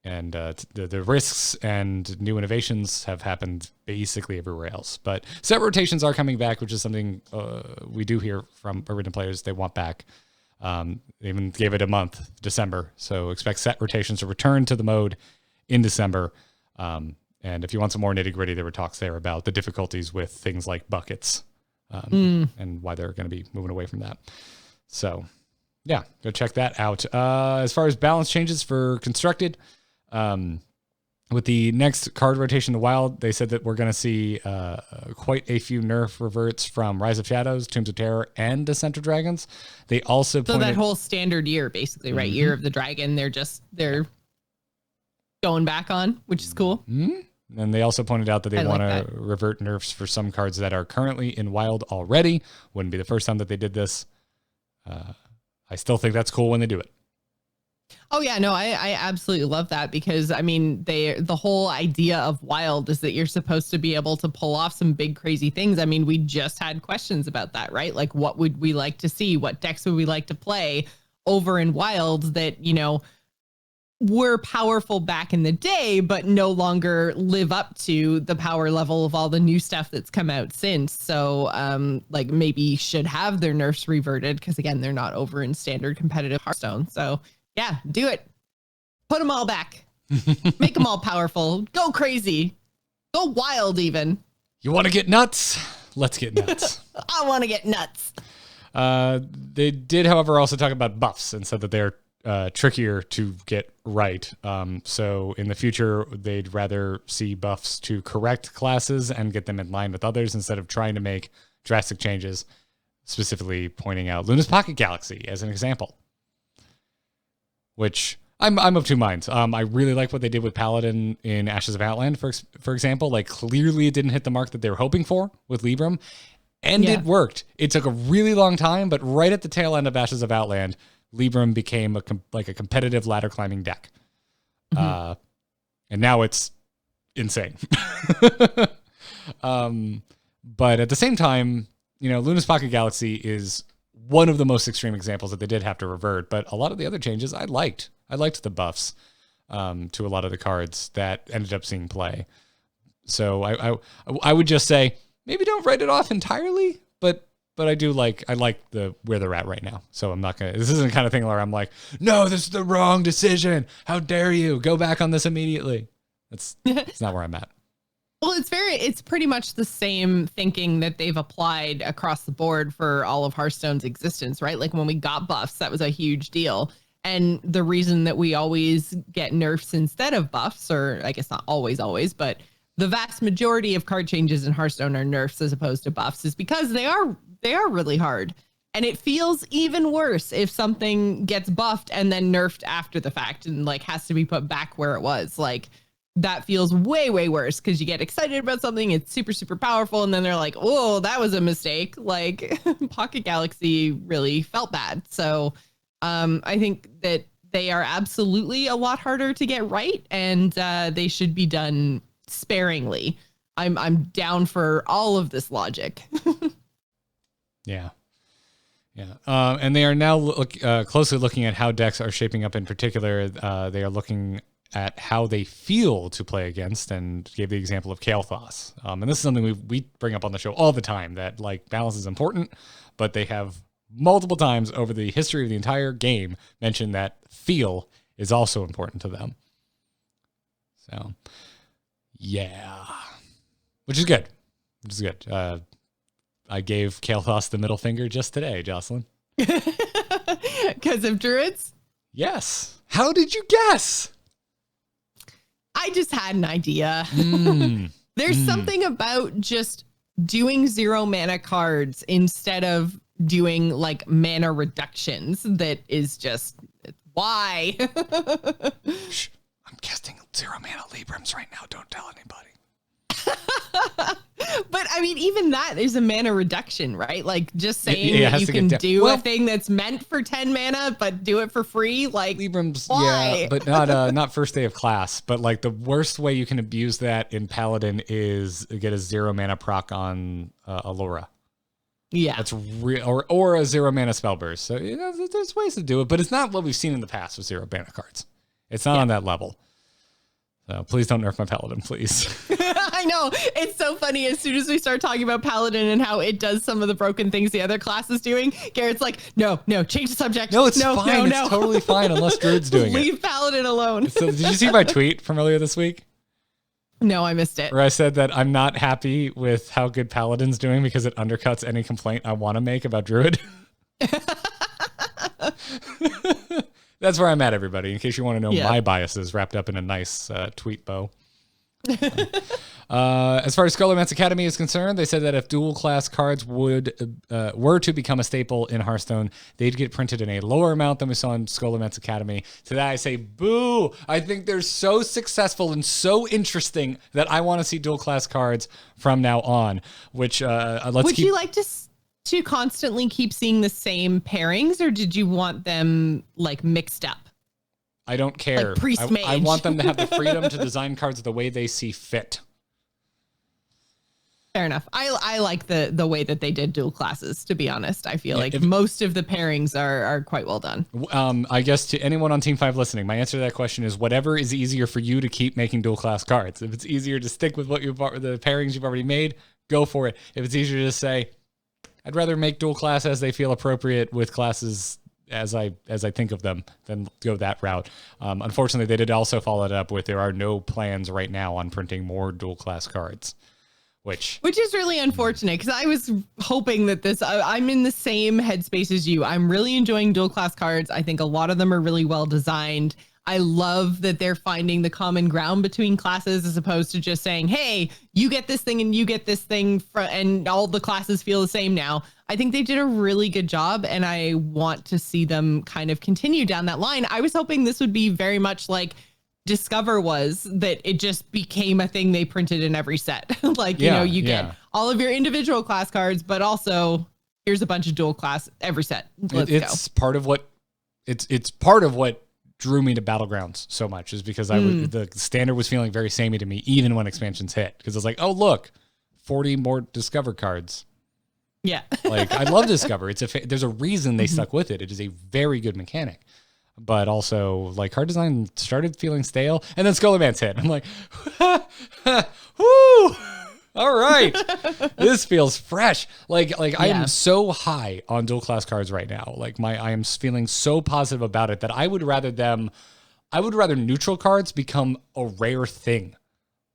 And the risks and new innovations have happened basically everywhere else. But set rotations are coming back, which is something we do hear from arena players they want back. They even gave it a month, December. So expect set rotations to return to the mode in December. And if you want some more nitty gritty, there were talks there about the difficulties with things like buckets and why they're going to be moving away from that. So yeah, go check that out. As far as balance changes for Constructed, with the next card rotation to Wild, they said that we're going to see quite a few nerf reverts from Rise of Shadows, Tombs of Terror, and Descent of Dragons. They also that whole standard year, basically, right? Year of the Dragon, they're going back on, which is cool. And they also pointed out that they want to revert nerfs for some cards that are currently in Wild already. Wouldn't be the first time that they did this. I still think that's cool when they do it. Oh yeah, no, I absolutely love that, because I mean, the whole idea of Wild is that you're supposed to be able to pull off some big crazy things. I mean, we just had questions about that, right? Like, what would we like to see? What decks would we like to play over in Wild that, were powerful back in the day, but no longer live up to the power level of all the new stuff that's come out since. So like, maybe should have their nerfs reverted, because again, they're not over in standard competitive Hearthstone. So yeah, do it. Put them all back. Make them all powerful. Go crazy. Go wild even. You want to get nuts? Let's get nuts. I want to get nuts. They did, however, also talk about buffs and said that they're trickier to get right. So in the future, they'd rather see buffs to correct classes and get them in line with others instead of trying to make drastic changes, specifically pointing out Luna's Pocket Galaxy as an example, which I'm of two minds. I really like what they did with Paladin in Ashes of Outland, for example. Like, clearly it didn't hit the mark that they were hoping for with Libram, and it worked. It took a really long time, but right at the tail end of Ashes of Outland, Libram became a competitive ladder climbing deck. And now it's insane. But at the same time, Luna's Pocket Galaxy is one of the most extreme examples that they did have to revert, but a lot of the other changes I liked. I liked the buffs to a lot of the cards that ended up seeing play. So I would just say, maybe don't write it off entirely, but I like where they're at right now. So I'm not this isn't the kind of thing where I'm like, no, this is the wrong decision. How dare you go back on this immediately? It's not where I'm at. Well, it's pretty much the same thinking that they've applied across the board for all of Hearthstone's existence, right? Like, when we got buffs, that was a huge deal. And the reason that we always get nerfs instead of buffs, or I guess not always, but the vast majority of card changes in Hearthstone are nerfs as opposed to buffs, is because they are really hard. And it feels even worse if something gets buffed and then nerfed after the fact and like has to be put back where it was. Like, that feels way, way worse, because you get excited about something, it's super, super powerful, and then they're like, oh, that was a mistake. Like, Pocket Galaxy really felt bad. So I think that they are absolutely a lot harder to get right, and they should be done sparingly. I'm down for all of this logic. Yeah. And they are now closely looking at how decks are shaping up. In particular, they are looking at how they feel to play against, and gave the example of Kael'thas. And this is something we bring up on the show all the time, that like, balance is important, but they have multiple times over the history of the entire game mentioned that feel is also important to them. So Yeah. Which is good. I gave Kael'thas the middle finger just today, Jocelyn. Because of druids? Yes. How did you guess? I just had an idea. There's something about just doing 0 mana cards instead of doing like mana reductions that is just why. Shh, I'm casting 0 mana Librams right now. Don't tell anybody. But I mean, even that is a mana reduction, right? Like just saying Yeah, that you can do a thing that's meant for 10 mana, but do it for free. Like Librams, why? yeah, but not first day of class. But like the worst way you can abuse that in Paladin is get a 0 mana proc on Allura. Yeah, that's real, or a 0 mana spell burst. So there's ways to do it, but it's not what we've seen in the past with 0 mana cards. It's not on that level. So please don't nerf my Paladin, please. I know. It's so funny. As soon as we start talking about Paladin and how it does some of the broken things the other class is doing, Garrett's like, no, change the subject. No, it's fine. It's totally fine unless Druid's doing it. Leave Paladin alone. So did you see my tweet from earlier this week? No, I missed it. Where I said that I'm not happy with how good Paladin's doing because it undercuts any complaint I want to make about Druid. That's where I'm at, everybody, in case you want to know my biases wrapped up in a nice tweet bow. As far as Scholomance Academy is concerned, they said that if dual class cards were to become a staple in Hearthstone, they'd get printed in a lower amount than we saw in Scholomance Academy. To that I say, boo! I think they're so successful and so interesting that I want to see dual class cards from now on. Which Would you like to constantly keep seeing the same pairings, or did you want them like mixed up? I don't care. Like priest mage. I want them to have the freedom to design cards the way they see fit. Fair enough. I like the way that they did dual classes, to be honest. I feel like most of the pairings are quite well done. I guess to anyone on Team 5 listening, my answer to that question is whatever is easier for you to keep making dual class cards. If it's easier to stick with the pairings you've already made, go for it. If it's easier to say, I'd rather make dual class as they feel appropriate with classes as I think of them than go that route. Unfortunately, they did also follow it up with there are no plans right now on printing more dual class cards, which is really unfortunate because I was hoping that I'm in the same headspace as you. I'm really enjoying dual class cards. I think a lot of them are really well designed. I love that they're finding the common ground between classes as opposed to just saying, hey, you get this thing and you get this thing and all the classes feel the same now. I think they did a really good job and I want to see them kind of continue down that line. I was hoping this would be very much like Discover was, that it just became a thing they printed in every set. Like, you get all of your individual class cards, but also here's a bunch of dual class every set. It's part of what drew me to Battlegrounds so much is because the standard was feeling very samey to me even when expansions hit, because it's like, oh look, 40 more Discover cards. Yeah. Like I love Discover. There's a reason they stuck with it. It is a very good mechanic, but also like card design started feeling stale, and then Scholomance hit. I'm like, whoo! All right, this feels fresh. Like I am so high on dual class cards right now. Like I am feeling so positive about it that I would rather neutral cards become a rare thing.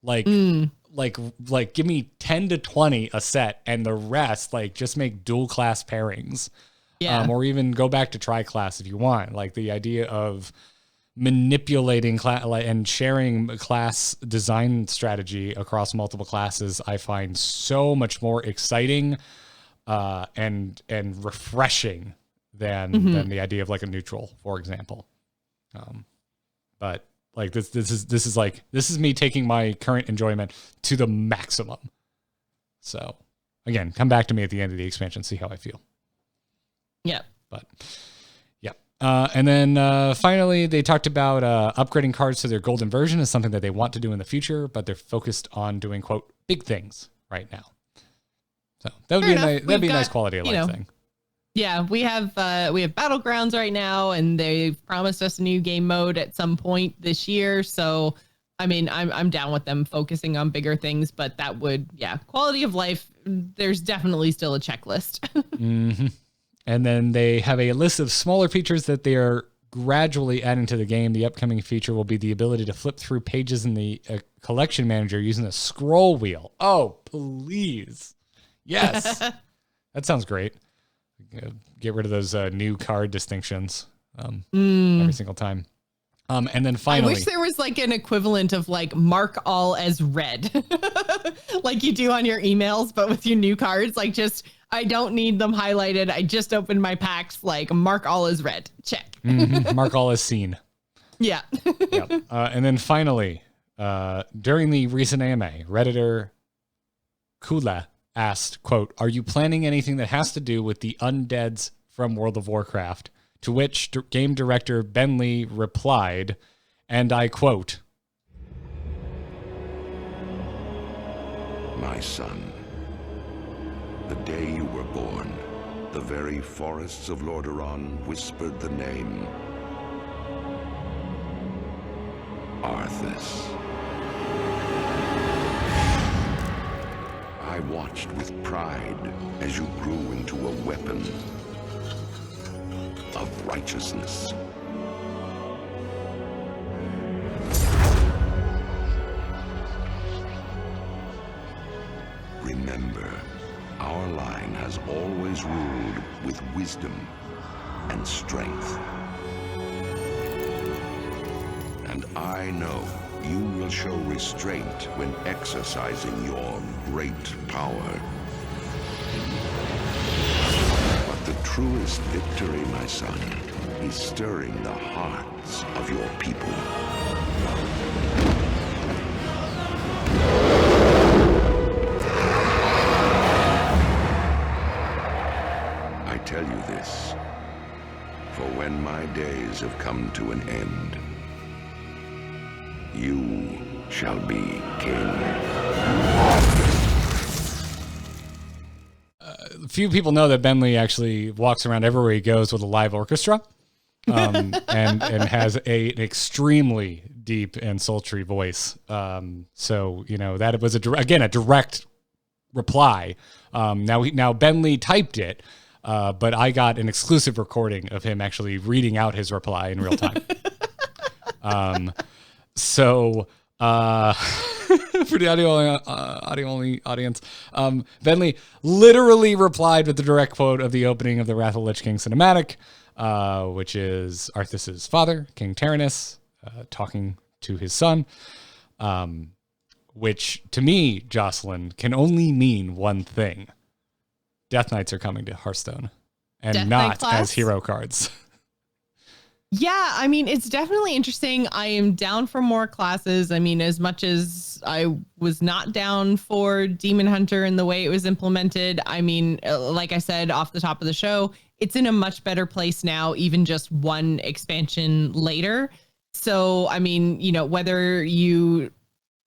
Like give me 10 to 20 a set and the rest like just make dual class pairings. Yeah. Or even go back to tri-class if you want. Like the idea of manipulating and sharing class design strategy across multiple classes, I find so much more exciting and refreshing than the idea of like a neutral, for example. But like this is me taking my current enjoyment to the maximum. So again, come back to me at the end of the expansion, see how I feel. Yeah. But yeah. And then finally, they talked about upgrading cards to their golden version is something that they want to do in the future, but they're focused on doing, quote, big things right now. So that would be a nice quality of life thing. Yeah, we have Battlegrounds right now, and they've promised us a new game mode at some point this year. So, I mean, I'm down with them focusing on bigger things, but that would, quality of life. There's definitely still a checklist. Mm-hmm. And then they have a list of smaller features that they are gradually adding to the game. The upcoming feature will be the ability to flip through pages in the collection manager using a scroll wheel. Oh, please. Yes. That sounds great. Get rid of those new card distinctions every single time. And then finally, I wish there was like an equivalent of like mark all as red, like you do on your emails, but with your new cards, like just, I don't need them highlighted. I just opened my packs, like mark all as red. Check. Mark all as seen. Yeah. Yep. And then finally, during the recent AMA, Redditor Kula asked, quote, "Are you planning anything that has to do with the undeads from World of Warcraft?" To which game director Ben Lee replied, and I quote, "My son, the day you were born, the very forests of Lordaeron whispered the name Arthas. I watched with pride as you grew into a weapon of righteousness. Remember, our line has always ruled with wisdom and strength. And I know you will show restraint when exercising your great power. But the truest victory, my son, is stirring the hearts of your people. I tell you this, for when my days have come to an end, you shall be king." Few people know that Ben Lee actually walks around everywhere he goes with a live orchestra, and has an extremely deep and sultry voice. So you know that was a direct reply. Now Ben Lee typed it, but I got an exclusive recording of him actually reading out his reply in real time. So for the audio only audience, Ben Lee literally replied with the direct quote of the opening of the Wrath of the Lich King cinematic, which is Arthas's father, King Tyrannus, talking to his son, which to me, Jocelyn, can only mean one thing. Death Knights are coming to Hearthstone, and Death not Knight as hero cards. Yeah, I mean, it's definitely interesting. I am down for more classes. I mean, as much as I was not down for Demon Hunter and the way it was implemented, I mean, like I said off the top of the show, it's in a much better place now, even just one expansion later. So, I mean, you know, whether you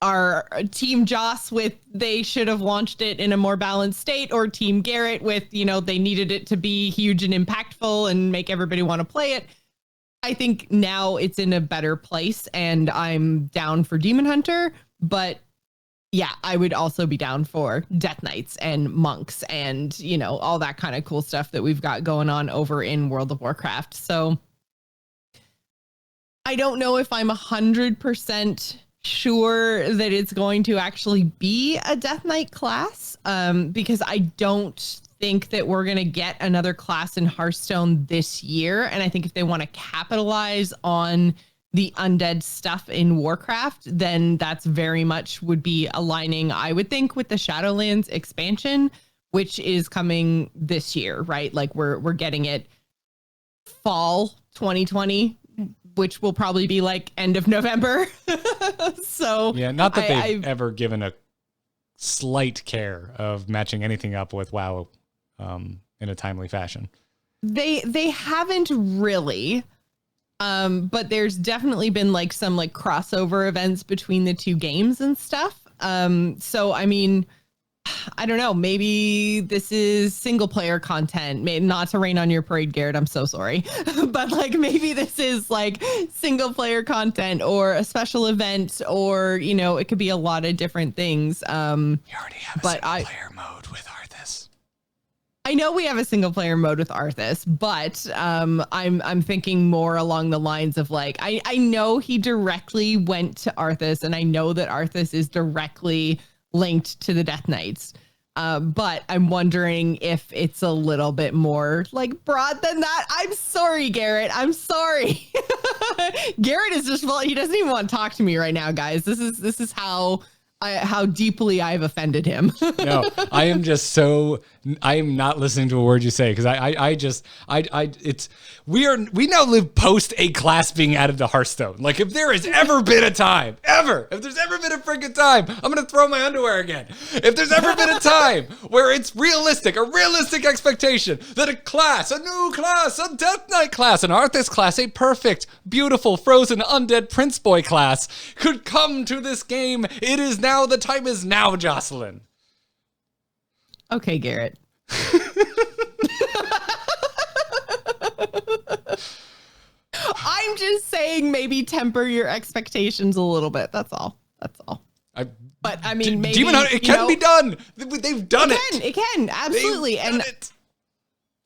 are Team Joce with they should have launched it in a more balanced state, or Team Garrett with, you know, they needed it to be huge and impactful and make everybody want to play it, I think now it's in a better place, and I'm down for Demon Hunter, but yeah, I would also be down for Death Knights and Monks and, you know, all that kind of cool stuff that we've got going on over in World of Warcraft. So I don't know if I'm 100% sure that it's going to actually be a Death Knight class, because I don't think that we're going to get another class in Hearthstone this year. And I think if they want to capitalize on the undead stuff in Warcraft, then that's very much would be aligning, I would think, with the Shadowlands expansion, which is coming this year, right? Like we're getting it fall 2020, which will probably be like end of November. So yeah, not that they've ever given a slight care of matching anything up with WoW in a timely fashion. They haven't really, but there's definitely been like some like crossover events between the two games and stuff. So I mean, I don't know, maybe this is single player content, not to rain on your parade, Garrett, I'm so sorry, but like maybe this is like single player content or a special event, or, you know, it could be a lot of different things. You already have a single player mode with Arthas. I know we have a single player mode with Arthas, but I'm thinking more along the lines of like, I know he directly went to Arthas, and I know that Arthas is directly linked to the Death Knights. But I'm wondering if it's a little bit more like broad than that. I'm sorry, Garrett. I'm sorry. Garrett is just, well, he doesn't even want to talk to me right now, guys. This is how deeply I've offended him. No, I am not listening to a word you say, because we now live post a class being added to Hearthstone. Like, if there has ever been a time, if there's ever been a freaking time, I'm going to throw my underwear again. If there's ever been a time where it's a realistic expectation that a new class, a Death Knight class, an Arthas class, a perfect, beautiful, frozen, undead Prince Boy class could come to this game, it is now. The time is now, Jocelyn. Okay, Garrett. I'm just saying, maybe temper your expectations a little bit. That's all. But I mean, maybe Demon Hunter, it can be done. They've done it. It can absolutely.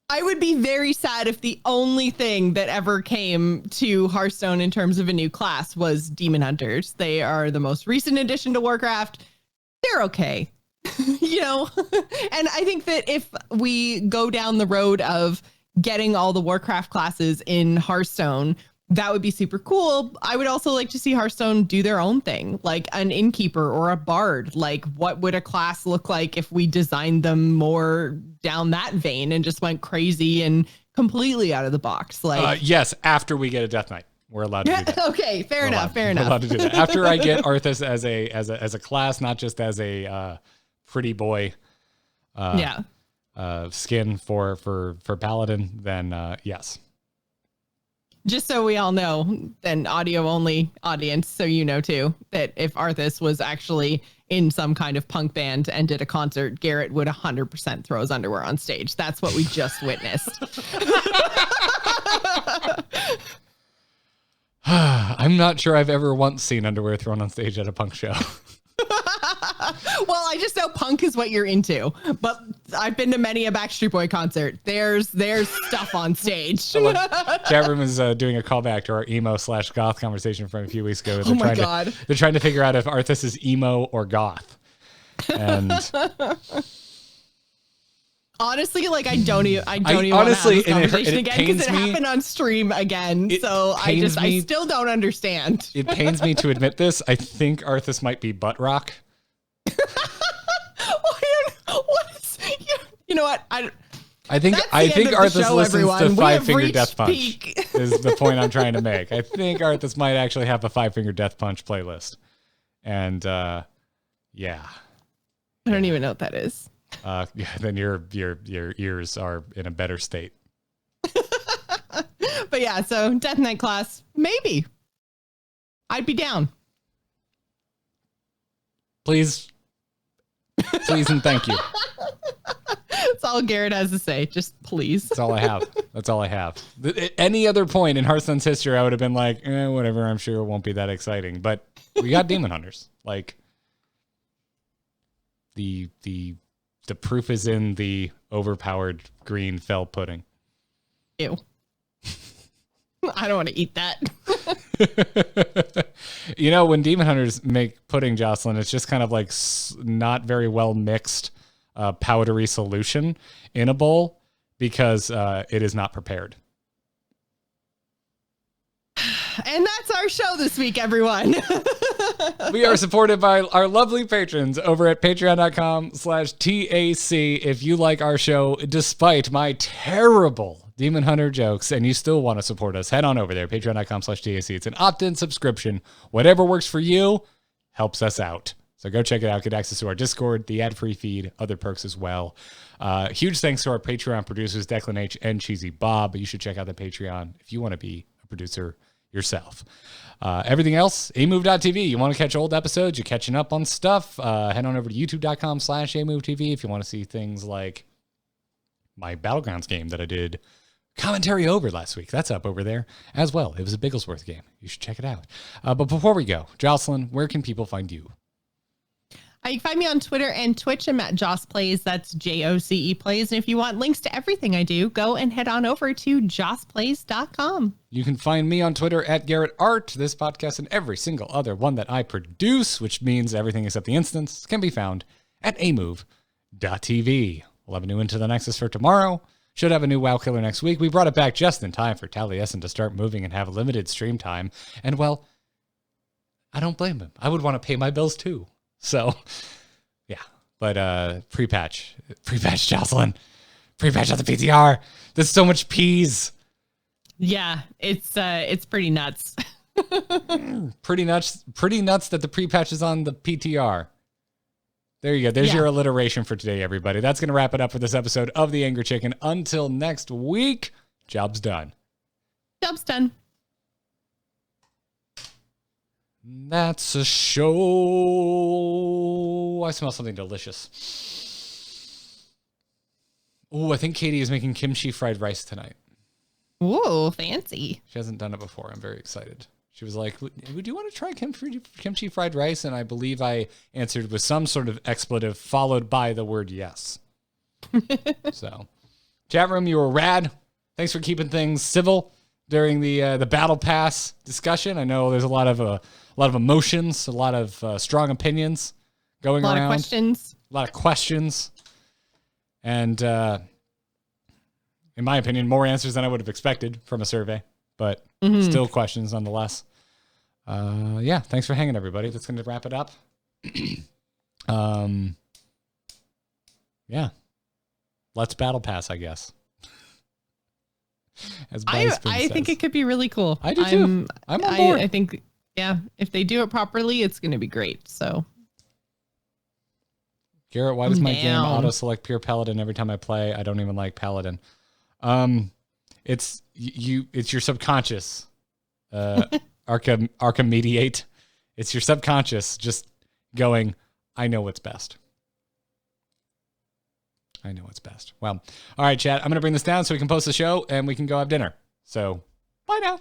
I would be very sad if the only thing that ever came to Hearthstone in terms of a new class was Demon Hunters. They are the most recent addition to Warcraft. They're okay. And I think that if we go down the road of getting all the Warcraft classes in Hearthstone, that would be super cool. I would also like to see Hearthstone do their own thing, like an innkeeper or a bard. Like, what would a class look like if we designed them more down that vein and just went crazy and completely out of the box? Like, yes, after we get a Death Knight, we're allowed to do that. Okay, fair enough. We're allowed to do that after I get Arthas as a class, not just as a pretty boy. Skin for Paladin. Then yes. Just so we all know, then audio only audience, so you know too, that if Arthas was actually in some kind of punk band and did a concert, Garrett would 100% throw his underwear on stage. That's what we just witnessed. I'm not sure I've ever once seen underwear thrown on stage at a punk show. Well, I just know punk is what you're into, but I've been to many a Backstreet Boy concert. There's stuff on stage. Chat room is doing a callback to our emo/goth conversation from a few weeks ago. They're trying to figure out if Arthas is emo or goth. And honestly, like I don't even want to have this conversation again because it happened on stream again. So I still don't understand. It pains me to admit this. I think Arthas might be butt rock. You know what? I think Arthas listens to Five Finger Death Punch is the point I'm trying to make. I think Arthas might actually have a Five Finger Death Punch playlist. And yeah. I don't even know what that is. Then your ears are in a better state. But yeah, so Death Knight class, maybe. I'd be down. Please and thank you. That's all Garrett has to say. Just please. That's all I have. At any other point in Hearthstone's history, I would have been like, whatever. I'm sure it won't be that exciting. But we got Demon Hunters. Like the proof is in the overpowered green fell pudding. Ew. I don't want to eat that. When Demon Hunters make pudding, Jocelyn, it's just kind of like not very well mixed powdery solution in a bowl because it is not prepared. And that's our show this week, everyone. We are supported by our lovely patrons over at patreon.com/TAC. If you like our show, despite my terrible Demon Hunter jokes, and you still want to support us, head on over there, patreon.com/TAC. It's an opt-in subscription. Whatever works for you helps us out. So go check it out. Get access to our Discord, the ad-free feed, other perks as well. Huge thanks to our Patreon producers, Declan H. and Cheesy Bob. You should check out the Patreon if you want to be a producer yourself. Everything else, amove.tv. You want to catch old episodes, you're catching up on stuff, head on over to youtube.com/amovetv if you want to see things like my Battlegrounds game that I did commentary over last week. That's up over there as well. It was a Bigglesworth game. You should check it out. But before we go, Jocelyn, where can people find you? You can find me on Twitter and Twitch. I'm at Joce Plays. That's JOCE Plays. And if you want links to everything I do, go and head on over to joceplays.com. You can find me on Twitter at Garrett Art. This podcast and every single other one that I produce, which means everything except the instance, can be found at amove.tv. We'll have a new Into the Nexus for tomorrow. Should have a new WoW killer next week. We brought it back just in time for Taliesin to start moving and have limited stream time. And, well, I don't blame him. I would want to pay my bills too. So, yeah. But pre-patch Jocelyn. Pre-patch on the PTR. There's so much peas. Yeah, it's pretty nuts. Pretty nuts that the pre-patch is on the PTR. There you go. There's your alliteration for today, everybody. That's going to wrap it up for this episode of The Angry Chicken. Until next week, job's done. Job's done. That's a show. I smell something delicious. Oh, I think Katie is making kimchi fried rice tonight. Ooh, fancy. She hasn't done it before. I'm very excited. She was like, would you want to try kimchi fried rice? And I believe I answered with some sort of expletive followed by the word yes. So, chat room, you were rad. Thanks for keeping things civil during the Battle Pass discussion. I know there's a lot of emotions, a lot of strong opinions going around. A lot of questions. And in my opinion, more answers than I would have expected from a survey, but still questions nonetheless. Yeah, thanks for hanging, everybody. That's going to wrap it up. Yeah, let's Battle Pass, I guess. As I think it could be really cool. I do too. I'm on board. I think, yeah, if they do it properly, it's going to be great. So, Garrett, why does my game auto select pure Paladin every time I play? I don't even like Paladin. It's your subconscious, Archimediate. It's your subconscious just going, I know what's best. I know what's best. Well, all right, chat. I'm going to bring this down so we can post the show and we can go have dinner. So, bye now.